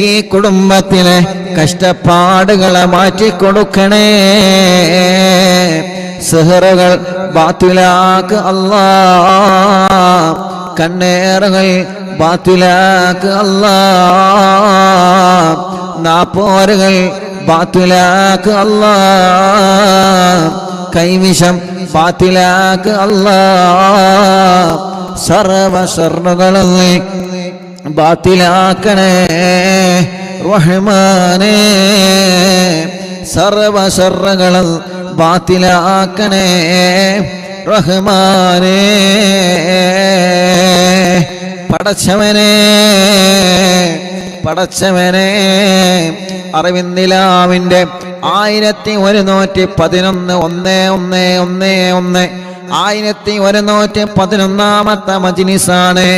ഈ കുടുംബത്തിന് കഷ്ടപ്പാടുകളെ മാറ്റിക്കൊടുക്കണേ. സിഹറുകൾ ബാത്തിലാക്ക് അല്ലാഹ്, കണ്ണേറുകൾ ബാത്തിലാക്ക് അല്ലാഹ്, നാപ്പോരുകൾ ബാത്തിലാക്ക് അല്ലാഹ്, കൈവിഷം ബാത്തിലാക്ക് അല്ലാഹ്. സർവ ശർറുകളും ബാത്തിലാക്കണേ റഹ്മാനേ, സർവ ശർറുകളും ബാത്തിലാക്കണേ റഹ്മാനേ. പടച്ചവനെ പടച്ചവനെ അറിവിന്നിലാവിൻ്റെ 1111 1111 മജ്‌ലിസാണ്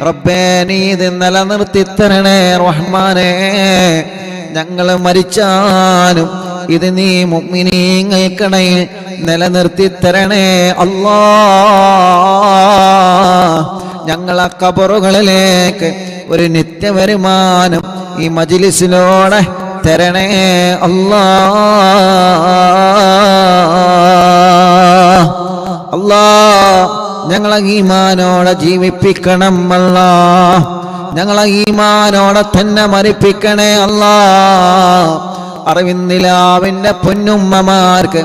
റബ്ബേ. നീ ഇത് നിലനിർത്തി തരണേ റഹ്മാനേ. ഞങ്ങൾ മരിച്ചാലും ഇത് നീ മുഅ്മിനീങ്ങൾക്കിടയിൽ നിലനിർത്തി തരണേ അല്ലാഹ്. ഞങ്ങളെ ഖബറുകളിലേക്ക് ഒരു നിത്യവരുമാനം ഈ മജ്‌ലിസിലൂടെ തരണേ അല്ലാഹ്. അല്ലാഹ് ഞങ്ങളെ ഈമാനോടെ ജീവിപ്പിക്കണം അല്ലാഹ്, ഞങ്ങളെ ഈമാനോടെ തന്നെ മരിപ്പിക്കണേ അല്ലാഹ്. അറിവിന്നിലാവിൻ്റെ പൊന്നുമ്മമാർക്ക്,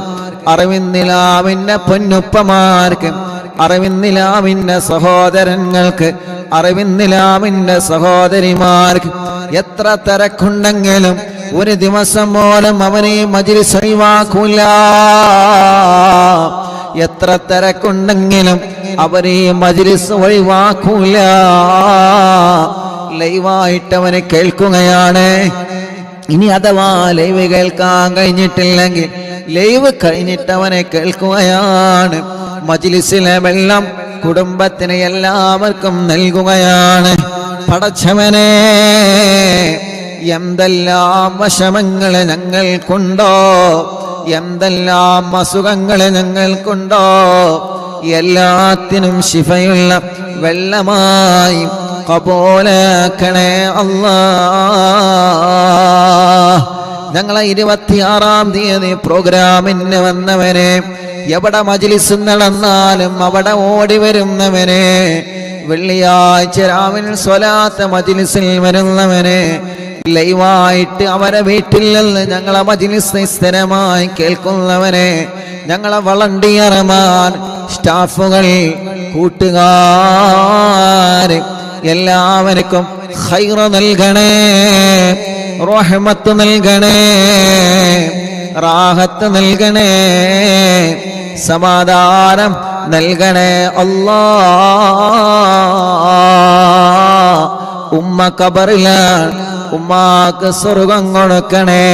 അറിവിന്നിലാവിൻ്റെ പൊന്നുപ്പമാർക്ക്, അറിവിന്നിലാവിൻ്റെ സഹോദരങ്ങൾക്ക്, അറിവിന്നിലാവിൻ്റെ സഹോദരിമാർക്ക് എത്ര തിരക്കുണ്ടെങ്കിലും ഒരു ദിവസം പോലും അവനെ മജ്‌ലിസ് ഒഴിവാക്കൂല. എത്ര തിരക്കുണ്ടെങ്കിലും അവരെ മജ്‌ലിസ് ഒഴിവാക്കൂല. ലൈവായിട്ട് അവനെ കേൾക്കുകയാണ്. ഇനി അഥവാ ലൈവ് കേൾക്കാൻ കഴിഞ്ഞിട്ടില്ലെങ്കിൽ ലൈവ് കഴിഞ്ഞിട്ട് അവനെ കേൾക്കുകയാണ്. മജ്‌ലിസിലെ വെള്ളം കുടുംബത്തിന് എല്ലാവർക്കും നൽകുകയാണ്. പടച്ചവനെ എന്തെല്ലാം വിഷമങ്ങൾ ഞങ്ങൾക്കുണ്ടോ, എന്തെല്ലാം അസുഖങ്ങൾ ഞങ്ങൾക്കുണ്ടോ, എല്ലാത്തിനും ശിഫയുള്ള വെള്ളമായി കബൂലാക്കണേ അല്ലാഹ്. ഞങ്ങളെ 26-ാം തീയതി പ്രോഗ്രാമിന് വന്നവനെ, എവിടെ മജ്‌ലിസ് നടന്നാലും അവിടെ ഓടി വരുന്നവനെ, വെള്ളിയാഴ്ച രാവിലെ സ്വലാത്ത് മജ്‌ലിസിൽ വരുന്നവനെ, ലൈവായിട്ട് അവരെ വീട്ടിൽ നിന്ന് ഞങ്ങളെ മജ്‌ലിസ് സ്ഥിരമായി കേൾക്കുന്നവനെ, ഞങ്ങളെ വളണ്ടിയർമാർ, സ്റ്റാഫുകൾ, കൂട്ടുകാർ എല്ലാവർക്കും ഖൈറ് നൽകണേ, റഹ്മത്ത് നൽകണേ, റാഹത്ത് നൽകണേ. സമാധാനം നൽകണേ അല്ലാ. ഉമ്മ ഖബറിലാണ്, ഉമ്മാക്ക് സ്വർഗം കൊടുക്കണേ.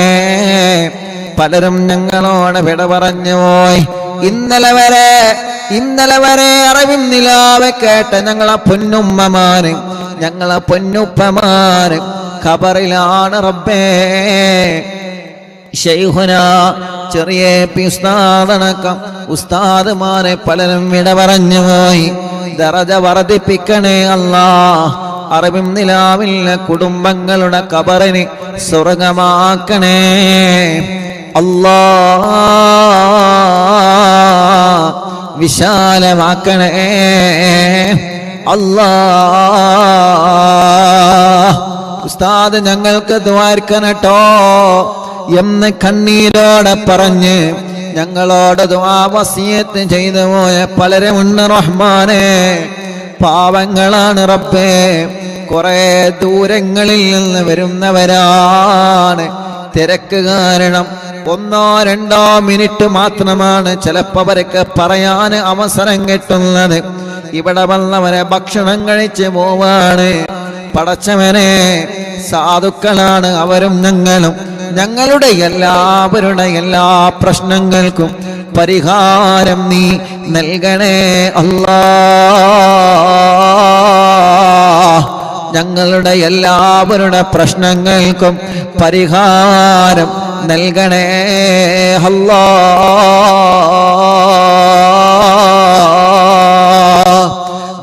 പലരും ഞങ്ങളോട് വിട പറഞ്ഞു പോയി. ഇന്നലെ വരെ അറിവിൻ നിലാവെ കേട്ട ഞങ്ങളെ പൊന്നുമ്മമാര്, ഞങ്ങളെ പൊന്നുപ്പമാര് ഖബറിലാണ് റബ്ബേ. ശൈഖുന ചെറിയ ഉസ്താദടക്കം ഉസ്താദുമാരെ പലരും വിട പറഞ്ഞു പോയി. ദറജ വർദ്ധിപ്പിക്കണേ അല്ലാ. അറിവിൻ നിലാവിലെ കുടുംബങ്ങളുടെ ഖബറിനെ സ്വർഗമാക്കണേ അല്ലാ. വിശാലമാക്കണേ അല്ലാ. ഉസ്താദ് ഞങ്ങൾക്ക് ദ്വാർക്കണട്ടോ എന്ന് കണ്ണീരോടെ പറഞ്ഞ് ഞങ്ങളോട് ദുആ വസിയത്ത് ചെയ്തു പോയ പലരുമുണ്ട് റഹ്മാനേ. പാവങ്ങളാണ് റബ്ബേ, കുറെ ദൂരങ്ങളിൽ നിന്ന് വരുന്നവരാണ്. തിരക്ക് കാരണം 1-2 മിനിറ്റ് മാത്രമാണ് ചിലപ്പോൾ അവർക്ക് പറയാൻ അവസരം കിട്ടുന്നത്. ഇവിടെ വന്നവരെ ഭക്ഷണം കഴിച്ച് പോവാണ്. പടച്ചവനെ, സാധുക്കളാണ് അവരും ഞങ്ങളും. ഞങ്ങളുടെ എല്ലാവരുടെ എല്ലാ പ്രശ്നങ്ങൾക്കും പരിഹാരം നീ നൽകണേ അല്ലാ. ഞങ്ങളുടെ എല്ലാവരുടെ പ്രശ്നങ്ങൾക്കും പരിഹാരം നൽകണേ അല്ലാ.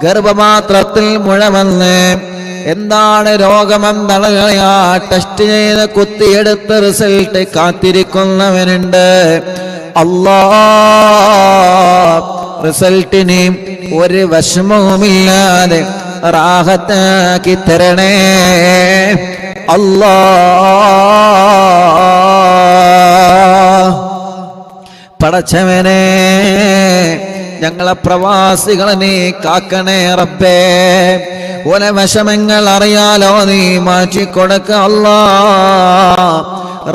ഗർഭപാത്രത്തിൽ മുഴ വന്ന് എന്താണ് രോഗമെന്നളയാ ടെസ്റ്റ് ചെയ്ത് കുത്തിയെടുത്ത റിസൾട്ട് കാത്തിരിക്കുന്നവനുണ്ട്. അല്ലാ, റിസൾട്ടിന് ഒരു വിഷമവുമില്ലാതെ റാഹത്താക്കി തരണേ അല്ലാ. പടച്ചവനെ, ഞങ്ങളെ പ്രവാസികളെ നീ കാക്കണേ റബ്ബേ. ഓലെ വിഷമങ്ങൾ അറിയാലോ, നീ മാറ്റിക്കൊടുക്ക അല്ലാ.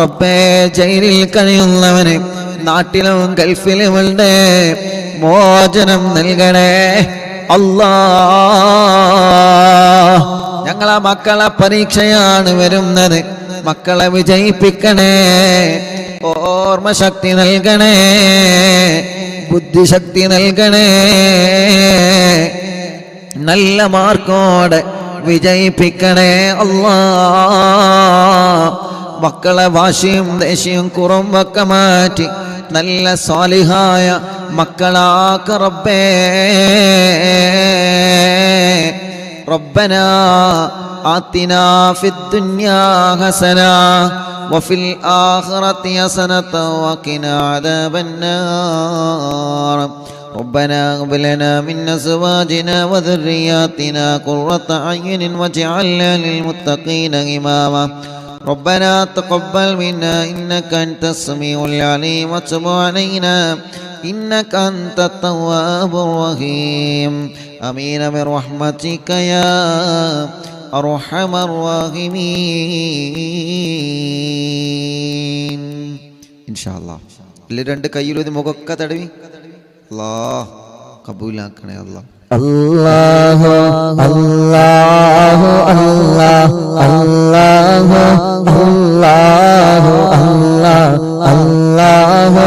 റബ്ബേ, ജയിലിൽ കഴിയുന്നവന് നാട്ടിലും ഗൾഫിലുമുണ്ട്, മോചനം നൽകണേ അല്ലാ. ഞങ്ങളെ മക്കളെ പരീക്ഷയാണ് വരുന്നത്, മക്കളെ വിജയിപ്പിക്കണേ. ഓർമ്മശക്തി നൽകണേ, ബുദ്ധിശക്തി നൽകണേ. നല്ല മാർക്കോടെ വിജയിപ്പിക്കണേ അല്ലാ. മക്കളെ വാശിയും ദേഷ്യവും കുറുമ്പൊക്കെ മാറ്റി നല്ല സ്വാലിഹായ മക്കളാക്ക റബ്ബേ. റബ്ബനാ ആതിനാ ഫിദ്ദുനിയാ ഹസനാ വഫിൽ ആഖിറതി ഹസനത വഖിനാ അദാബന്നാർ. ربنا هب لنا من أزواجنا وذرياتنا قرة أعين واجعلنا للمتقين إماما. ربنا تقبل منا إنك أنت السميع العليم وتب علينا إنك أنت التواب الرحيم. آمين برحمتك يا أرحم الراحمين. إن شاء الله. രണ്ട് കയ്യിലും ഇത് മുഖമൊക്കെ തടവി അല്ലാഹ് കബൂലാക്കണേ അല്ലാഹ്. അല്ലാഹു അല്ലാഹു അല്ലാഹു അല്ലാഹു അല്ലാഹു അല്ലാഹു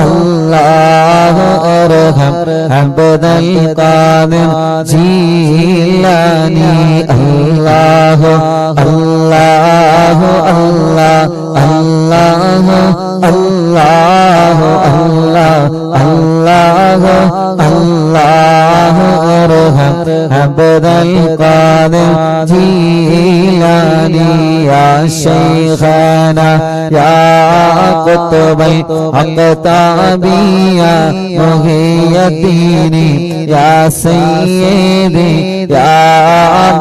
അല്ലാഹു അർഹം അബ്ദൽ ഖാദിർ ജീലാനി. അല്ലാഹു അല്ലാഹു അല്ലാഹു അല്ലാഹു അല്ലാഹു അല്ലാഹു അല്ലാഹു അർഹം അബ്ദൽ ഖാദിർ ജീലാനി. യാ ശൈഖാനാ യാ ഖുത്ബൽ അഖ്താബി യാ മുഹിയദ്ദീനി യാ സയ്യിദി യാ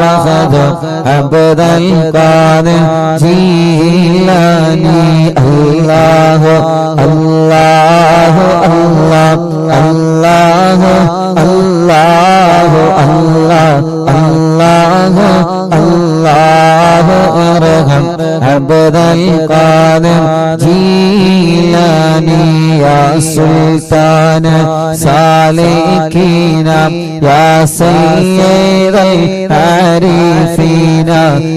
ബഖദ് അബ്ദൽ ഖാദിർ ജീലാനി. അല്ലാഹു അല്ലാഹു അല്ലാഹു അല്ലാഹു അല്ലാഹു അല്ലാഹു അല്ലാഹു അർഹം عبد القادر جيلاني يا سلطان سالكين يا سيد العارفين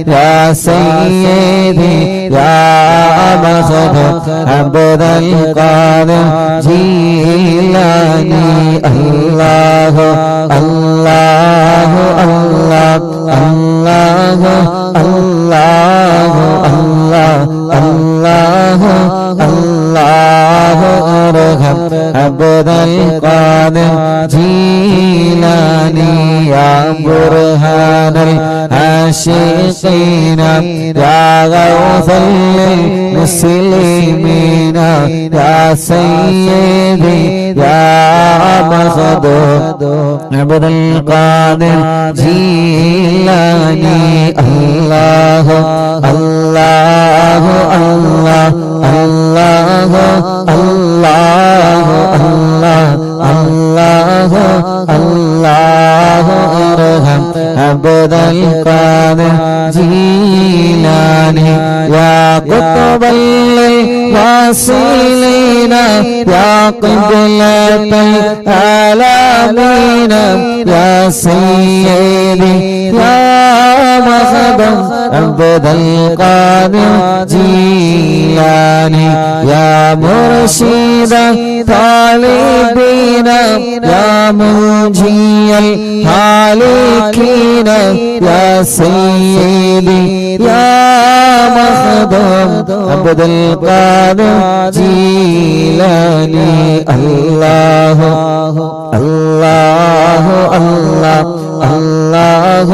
يا سيدي يا مخدوم عبد القادر جيلاني الله الله الله الله الله الله الله الله ارحم عبد القادر جيلاني يا برهان العاشقين يا غوث المسلمين يا سيدي يا مخدوم عبد القادر جيلاني الله الله الله الله الله الله الله الله ارحم عبد القادر جيلاني يا قطب الواصلين يا قبلة العالمين يا سيدي يا مخدوم عبد القادر جيلاني يا مرشد طالبين يا منجي الهالكين يا سيدي يا مخدوم عبد القادر جيلاني الله الله الله الله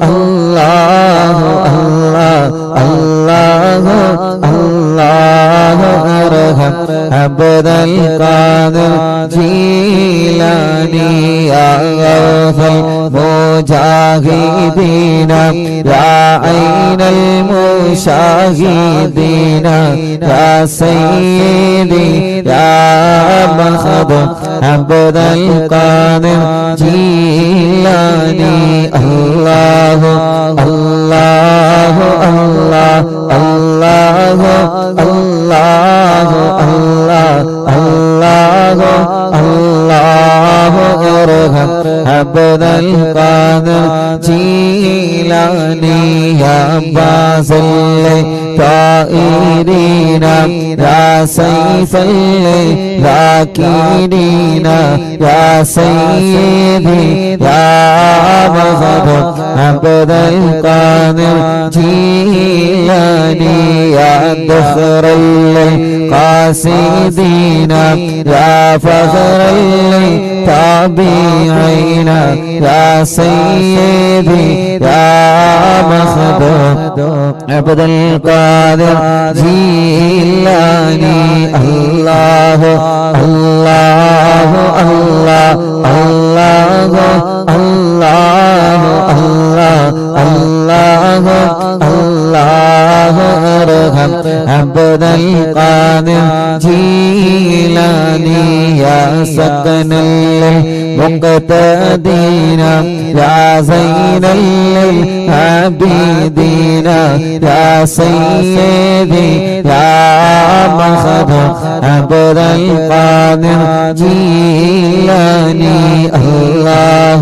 الله الله الله ارحم عبد القادر جيلاني يا غوث المجاهدين يا عين المشاهدين يا سيدي يا مخدوم عبد القادر جيلاني الله الله الله الله الله الله الله الله ارحم عبد القادر جيلاني يا باز الطائرين يا سيف الذاكرين يا سيدي يا مخدوم عبد القادر جيلاني يا ذخر القاصدين يا فخر التابعين يا سيدي يا مخدوم عبد القادر جيلاني الله الله الله الله الله الله الله الله ارحم عبد القادر جيلاني يا سكن المقتدين يا زين العابدين يا سيدي يا مخدوم عبد القادر جيلاني الله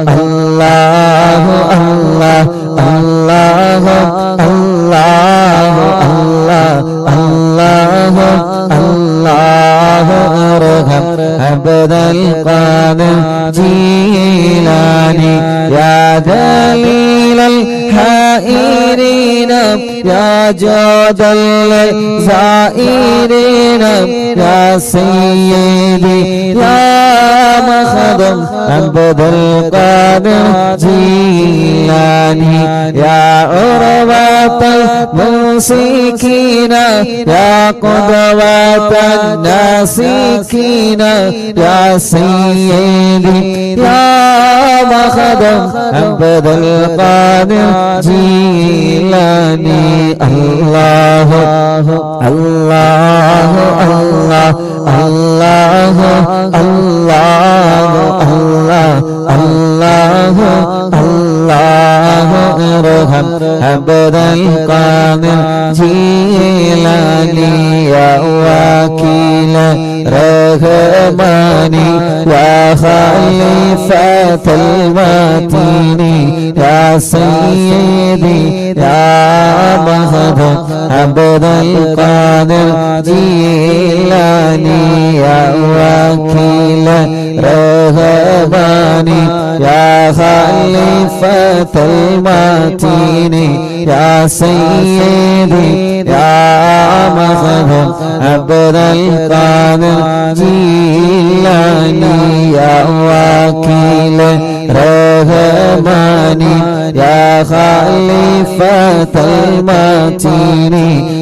الله الله الله الله الله الله ارحم عبد القادر جيلاني يا دليل الحائرين يا جود الزائرين يا سيدي يا مخدوم عبد القادر جيلاني يا عروة الممسكين يا قدوة الناسكين يا سيدي يا مخدوم عبد القادر جيلاني الله الله الله الله الله الله الله الله ارحم عبد القادر جيلاني يا وكيل رحماني يا خليفة المتين يا سيدي يا مهدي عبد القادر جيلاني يا وكيل رحماني يا خليفة المتين يا سيدي يا مهدي عبد القادر جيلاني يا وكيل رحماني يا خليفة المتين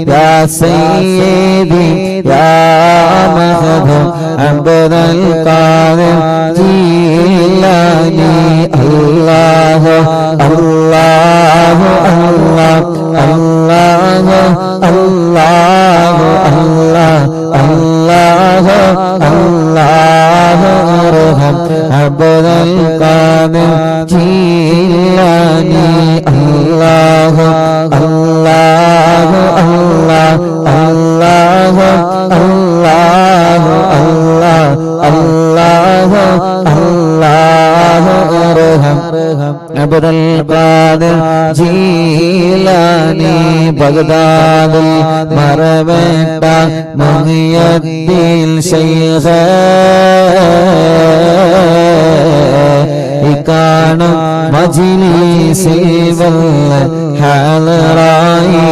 يا سيدي يا مهدي عبد القادر جيلاني الله الله الله الله الله الله الله الله ارحم عبد القادر جيلاني الله الله الله الله الله الله الله الله ارحم عبد القادر جيلاني بغداد مربت محي الدين شيخ കാണും മജ്‌ലിസിൽ വല്ല ഹാലറായി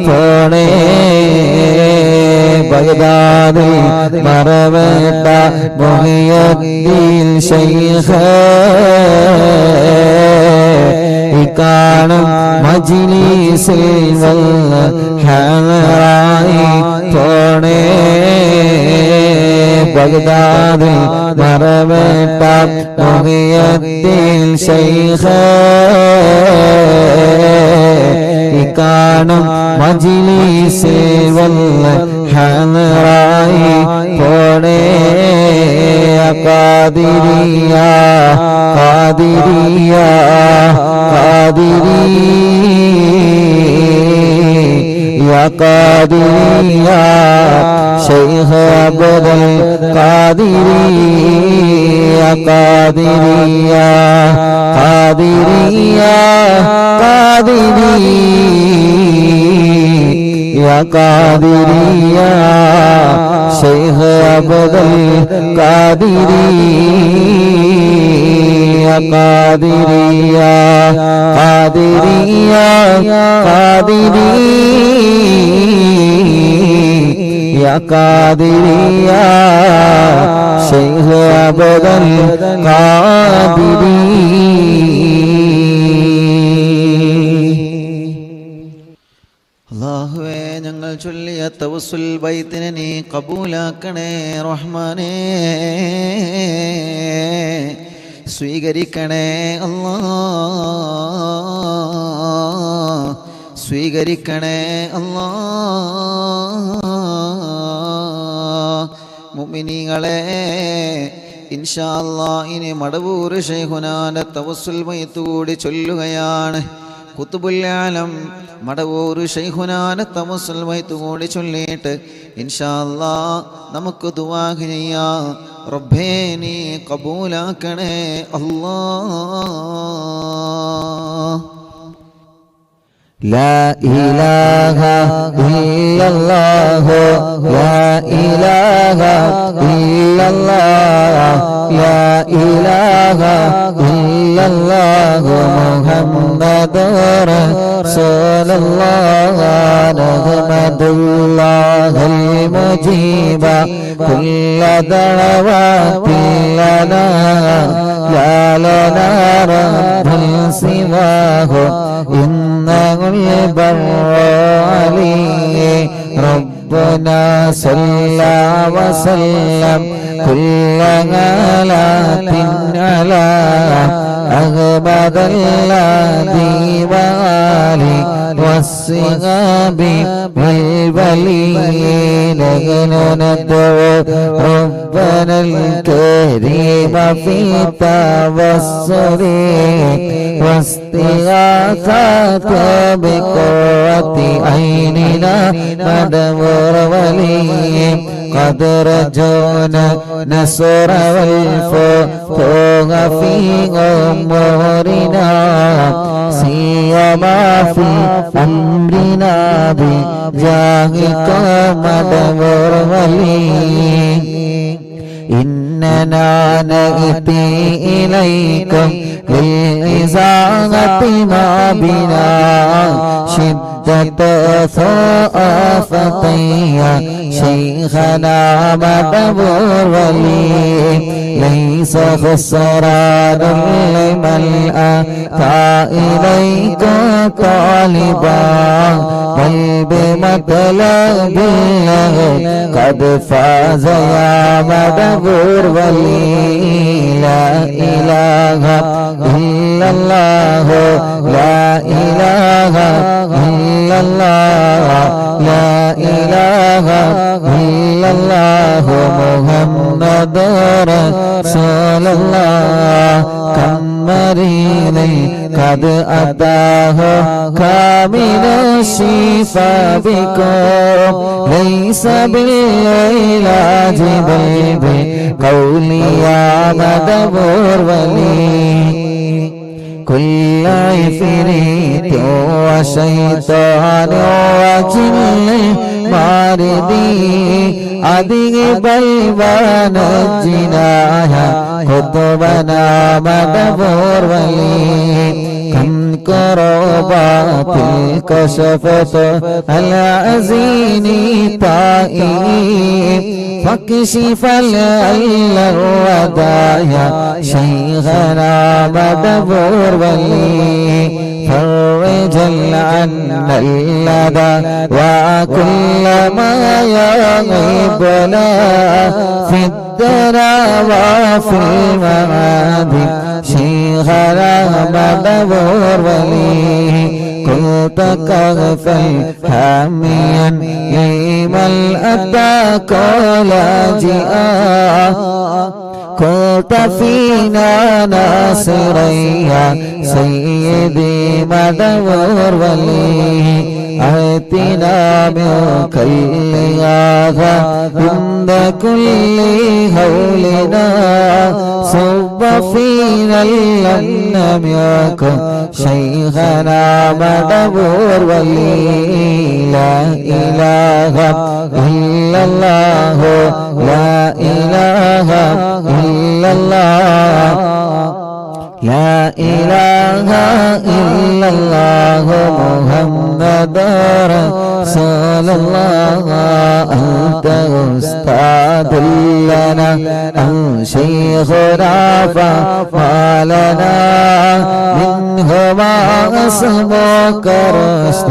പോണേ ബഗ്ദാദിൽ മറവേട്ട മുഹിയുദ്ദീൻ ശൈഖ് കാണും മജ്‌ലിസിൽ വല്ല ഹാലറായി പോണേ ബഗ്ദാദിൽ മറവേട്ട മുഹിയുദ്ദീൻ ശൈഖ് കാണും മജ്‌ലിസിൽ വല്ല ഹാലറായി പോണേ Qadiriya Qadiriya Qadiriya Qadiriya Sheikh Abdul Qadiriya Qadiriya Qadiriya Qadiriya Qadiriya Sheikh Abdul Qadiriya Qadiriya Qadiriya Qadiriya Qadiriya Sheikh Abdul Qadiri. അല്ലാഹുവേ ഞങ്ങൾ ചൊല്ലിയ തവസ്സുൽ ബൈത്തിനെ നീ കബൂലാക്കണേ റഹ്മാനേ, സ്വീകരിക്കണേ അല്ലാഹ്, സ്വീകരിക്കണേ അല്ലാഹ്. മുഅ്മിനീങ്ങളെ ഇൻഷാ അല്ലാഹ് ഇനി മടവൂർ ശൈഖുനാന്റെ തവസ്സുൽ ബൈത്ത് കൂടി ചൊല്ലുകയാണ്. ഖുത്ബുൽ ആലം മടവൂർ ശൈഖുനാന്റെ തവസ്സുൽ ബൈത്ത് കൂടി ചൊല്ലിയിട്ട് ഇൻഷാ അല്ലാഹ് നമുക്ക് ദുആ ചെയ്യാം. റബ്ബേ നീ കബൂലാക്കണേ അല്ലാഹ്. لا إله إلا الله لا إله إلا الله لا إله إلا الله محمد رسول الله نحمد الله المجيب كل دعوات لنا لا لنا رب سواه إنه البر عليه ربنا صلى وسلم كل غلات على أغبد الذي وآله والصحاب والولين ندعو ربنا الكريم في التوسل واستغاثة بقوة عيننا ندور ولي قد رجونا نصر والفتوح في أمورنا سيما في أمرنا بجاهك ندور ولي إننا نأتي إليكم للإزاغة ما بنا شدة ثقافتي شيخنا مدبور ولي ليس خسران لمن أتى إليك طالبا بل بمطلب له قد فاز يا مدبور ولي لا إله إلا الله لا إله إلا الله لا إله إلا الله محمد رسول الله كم مريض قد أتاه كامل الشفاء بكم ليس بالعلاج بل بقولي يا مدبور ولي كل عفريت وشيطان وجن ماردي أذهب البان الجنايا قطبنا مدبور ولي كم كربات كشفت العزين طائي فاكشف الودايا شيخنا مدبور ولي فرج عنا اللدى وكل ما يغيبنا في الدرى وفي المعاد شيخنا مدبور ولي كنت كغفا حاميا لمن أتاك لاجئا كنت فينا ناصريا سيدي مدبور ولي آتنا منك الإغاثة عند كل هولنا صب فينا لم يكن شيخنا مدبور ولي لا إله إلا الله لا إله إلا الله لا إله إلا الله محمد رسول الله أنت أستاذ لنا أو شيخنا فما لنا منهما اسمك رشد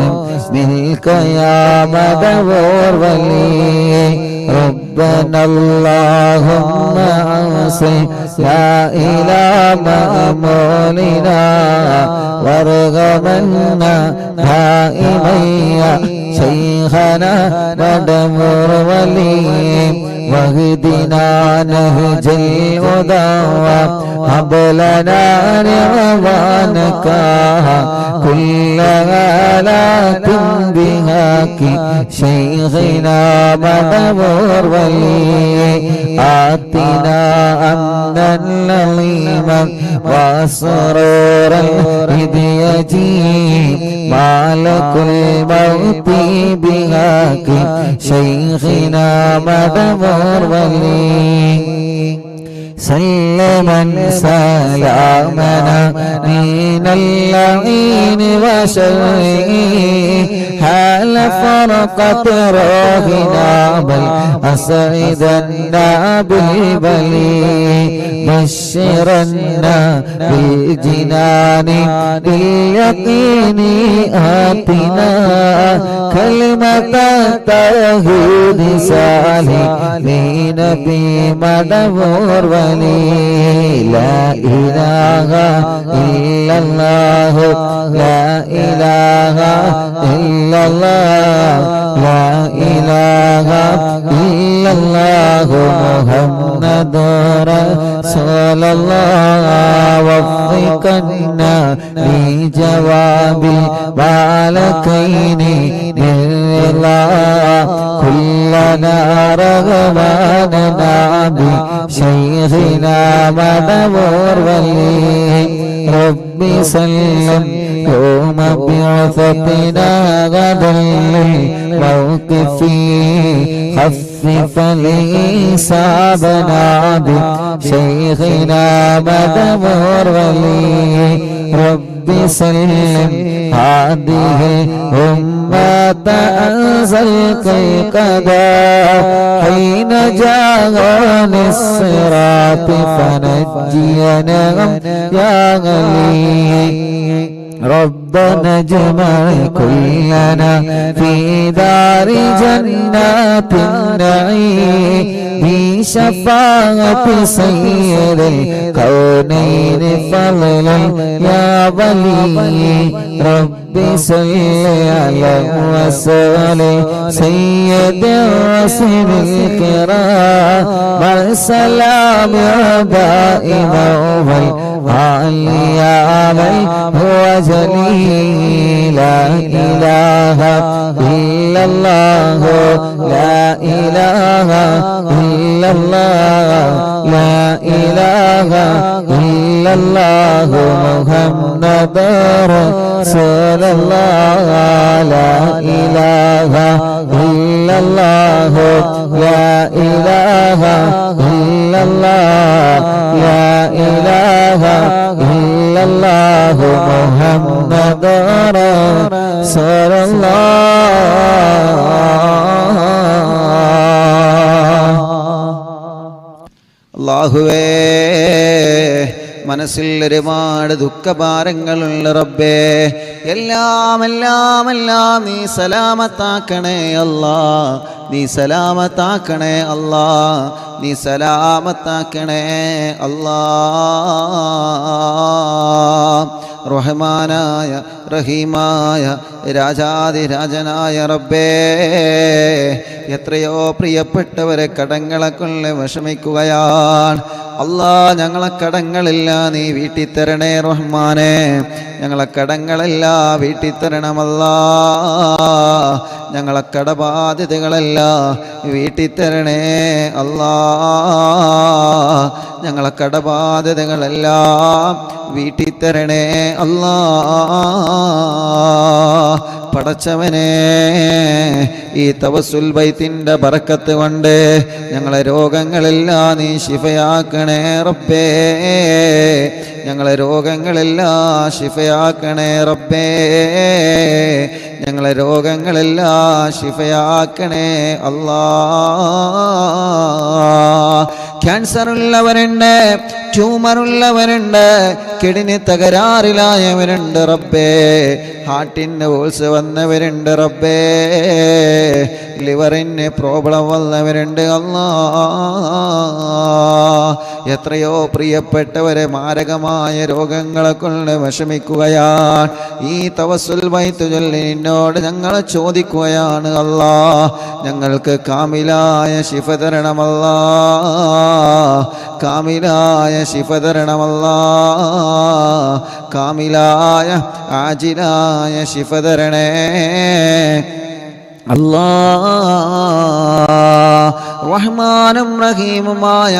منك يا مدبور ولي ربنا اللهم أوصي لا إله مأمولنا وارغمنا دائميا شيخنا مدبور ولي واهدنا نهج الهدى هب لنا رضوانك كل آلات بهاك شيخنا مدبور ولي آتنا أمنا لظيما وسرورا إذ يجيب مالك الموت بهاك شيخنا مدبور ولي سلما سلامنا من اللعين وشره حال فرقة روحنا بل أسعدنا بالبلي بشرنا بالجنان باليقين آتنا كلمة التوحيد سالمين بمدبور ولي لا إله إلا الله لا إله إلا الله لا إله إلا الله محمد رسول الله وفقنا لجواب البالكين بالرضا كلنا رغباننا بشيخنا مدبور ولي ربي سلم يوم بعثتنا غدا للموقف خفف لإصابنا بشيخنا مدبور ولي ربي سلم هذه الأمة أنزلت القضاء حين جاء الصراط فنجينا يا غني ربنا اجمع كلنا في دار جنات النعيم بشفاعة سيد الكونين فضلا يا ولي ربي صل على وسلم سيد الرسل الكرام والسلام دائما والعليا هو جليل لا إله إلا الله لا إله إلا الله لا إله إلا الله محمد رسول الله لا إله إلا الله لا إله إلا الله لا إله إلا الله محمد رسول അല്ലാഹുവേ മനസ്സിൽ ഒരുപാട് ദുഃഖഭാരങ്ങളുള്ള റബ്ബേ എല്ലാം നീ സലാമത്താക്കണേ അല്ലാ നീ സലാമത്താക്കണേ അല്ലാ നീ സലാമത്താക്കണേ അല്ലാ റഹ്മാനായ റഹീമായ രാജാതിരാജനായ റബ്ബേ എത്രയോ പ്രിയപ്പെട്ടവരെ കടങ്ങളെ കൊണ്ട് വിഷമിക്കുകയാണ് അല്ലാ ഞങ്ങളെ കടങ്ങളെല്ലാം നീ വീട്ടിൽ തരണേ റഹ്മാനെ ഞങ്ങളെ കടങ്ങളെല്ലാം വീട്ടിൽ തരണമല്ലാ ഞങ്ങളെ കടബാധ്യതകളെല്ലാം വീട്ടിൽ തരണേ അല്ലാ ഞങ്ങളെ കടബാധ്യതകളെല്ലാം വീട്ടിൽ തരണേ അല്ലാ പടച്ചവനെ ഈ തവസ്സുൽ ബൈത്തിന്റെ ബറക്കത്ത് കൊണ്ട് ഞങ്ങളെ രോഗങ്ങളെല്ലാം നീ ശിഫയാക്കണേ റബ്ബേ ഞങ്ങളെ രോഗങ്ങളെല്ലാം ശിഫയാക്കണേ റബ്ബേ ഞങ്ങളെ രോഗങ്ങളെല്ലാം ശിഫയാക്കണേ അല്ലാ ക്യാൻസർ ഉള്ളവരുണ്ട് ട്യൂമറുള്ളവരുണ്ട് കിഡ്നി തകരാറിലായവരുണ്ട് റബ്ബേ ഹാർട്ടിന് ഹോൾസ് വന്നവരുണ്ട് റബ്ബേ ലിവറിന് പ്രോബ്ലം വന്നവരുണ്ട് അല്ലാ എത്രയോ പ്രിയപ്പെട്ടവരെ മാരകമായ രോഗങ്ങളെ കൊണ്ട് വിഷമിക്കുകയാണ് ഈ തവസ്സുൽ ബൈത്ത് ചൊല്ലി നിന്നോട് ഞങ്ങൾ ചോദിക്കുകയാണ് അല്ലാ ഞങ്ങൾക്ക് കാമിലായ ശിഫ തരണമല്ലാ കാമിലായ ശിഫ തരണമല്ലാ കാമിലായ ആജിലായ ശിഫ തരണേ അല്ലാ റഹ്മാനും റഹീമുമായ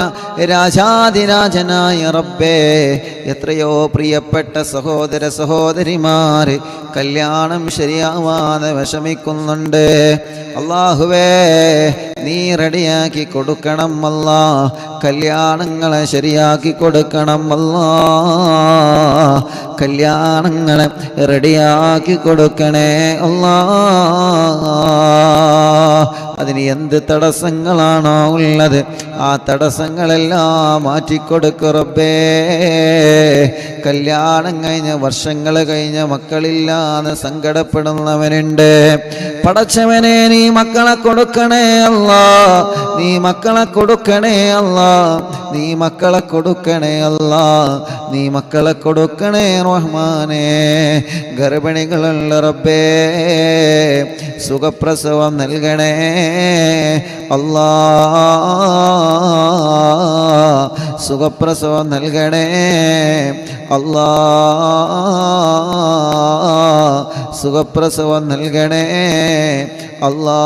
രാജാധിരാജനായ റബ്ബേ, എത്രയോ പ്രിയപ്പെട്ട സഹോദര സഹോദരിമാർ കല്യാണം ശരിയാവാതെ വിഷമിക്കുന്നുണ്ട്. അല്ലാഹുവേ, നീ റെഡിയാക്കി കൊടുക്കണം അല്ലാ, കല്യാണങ്ങളെ ശരിയാക്കി കൊടുക്കണം അല്ലാ, കല്യാണങ്ങളെ റെഡിയാക്കി കൊടുക്കണേ അല്ലാ. അതിന് എന്ത് തടസ്സങ്ങളാണോ ഉള്ളത് ആ തടസ്സങ്ങളെല്ലാം മാറ്റിക്കൊടുക്കു റബ്ബേ. കല്യാണം കഴിഞ്ഞ വർഷങ്ങൾ കഴിഞ്ഞ മക്കളില്ലാതെ സങ്കടപ്പെടുന്നവനുണ്ട്. പടച്ചവനെ, നീ മക്കളെ കൊടുക്കണേ അല്ലാ, നീ മക്കളെ കൊടുക്കണേ അല്ലാ, നീ മക്കളെ കൊടുക്കണേ അല്ലാ, നീ മക്കളെ കൊടുക്കണേ റഹ്മാനേ. ഗർഭിണികളുള്ള റബ്ബേ, സുഖപ്രസവം നൽകണേ അല്ലാ, സുഖപ്രസവം നൽകണേ അല്ലാ, സുഖപ്രസവം നൽകണേ അല്ലാ.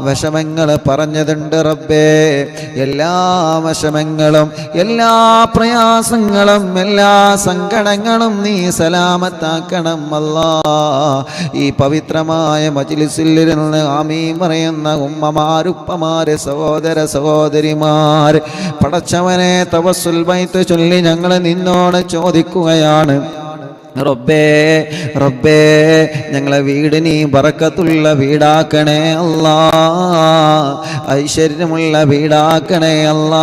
വിഷമങ്ങൾ പറഞ്ഞതുണ്ട് റബ്ബേ, എല്ലാ വിഷമങ്ങളും എല്ലാ പ്രയാസങ്ങളും എല്ലാ സങ്കടങ്ങളും നീ സലാമത്താക്കണം അല്ലാ. ഈ പവിത്രമായ മജ്ലിസിൽ ഇരുന്ന് ആമീൻ പറയുന്ന ഉമ്മമാരുപ്പമാര് സഹോദര സഹോദരിമാർ, പടച്ചവനെ തവസ്സുൽ ബൈത്ത് ചൊല്ലി ഞങ്ങൾ നിന്നോട് ചോദിക്കുകയാണ് റബ്ബേ, റബ്ബേ, ഞങ്ങളെ വീട് നീ ബറക്കത്തുള്ള വീടാക്കണേ അല്ലാ, ഐശ്വര്യമുള്ള വീടാക്കണേ അല്ലാ,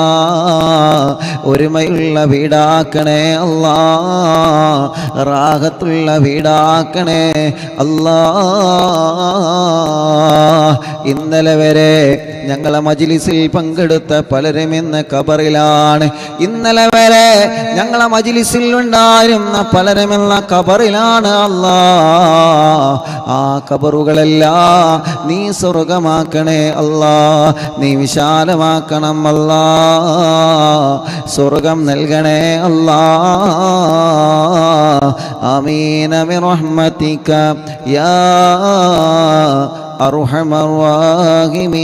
ഒരുമയുള്ള വീടാക്കണേ അല്ലാ, റാഹത്തുള്ള വീടാക്കണേ അല്ലാ. ഇന്നലെ വരെ ഞങ്ങളെ മജ്ലിസിൽ പങ്കെടുത്ത പലരും ഇന്ന് ഖബറിലാണ്. ഇന്നലെ വരെ ഞങ്ങളെ മജ്ലിസിൽ ഉണ്ടായിരുന്ന പലരും ഇന്ന് ഖബറിലാണ് അല്ലാ. ആ ഖബറുകളെല്ലാം നീ സ്വർഗമാക്കണേ അല്ലാ, നീ വിശാലമാക്കണം അല്ലാ, സ്വർഗം നൽകണേ അല്ലാ. ആമീന ബിറഹ്മതിക യാ അർഹമർ റഹീമീൻ.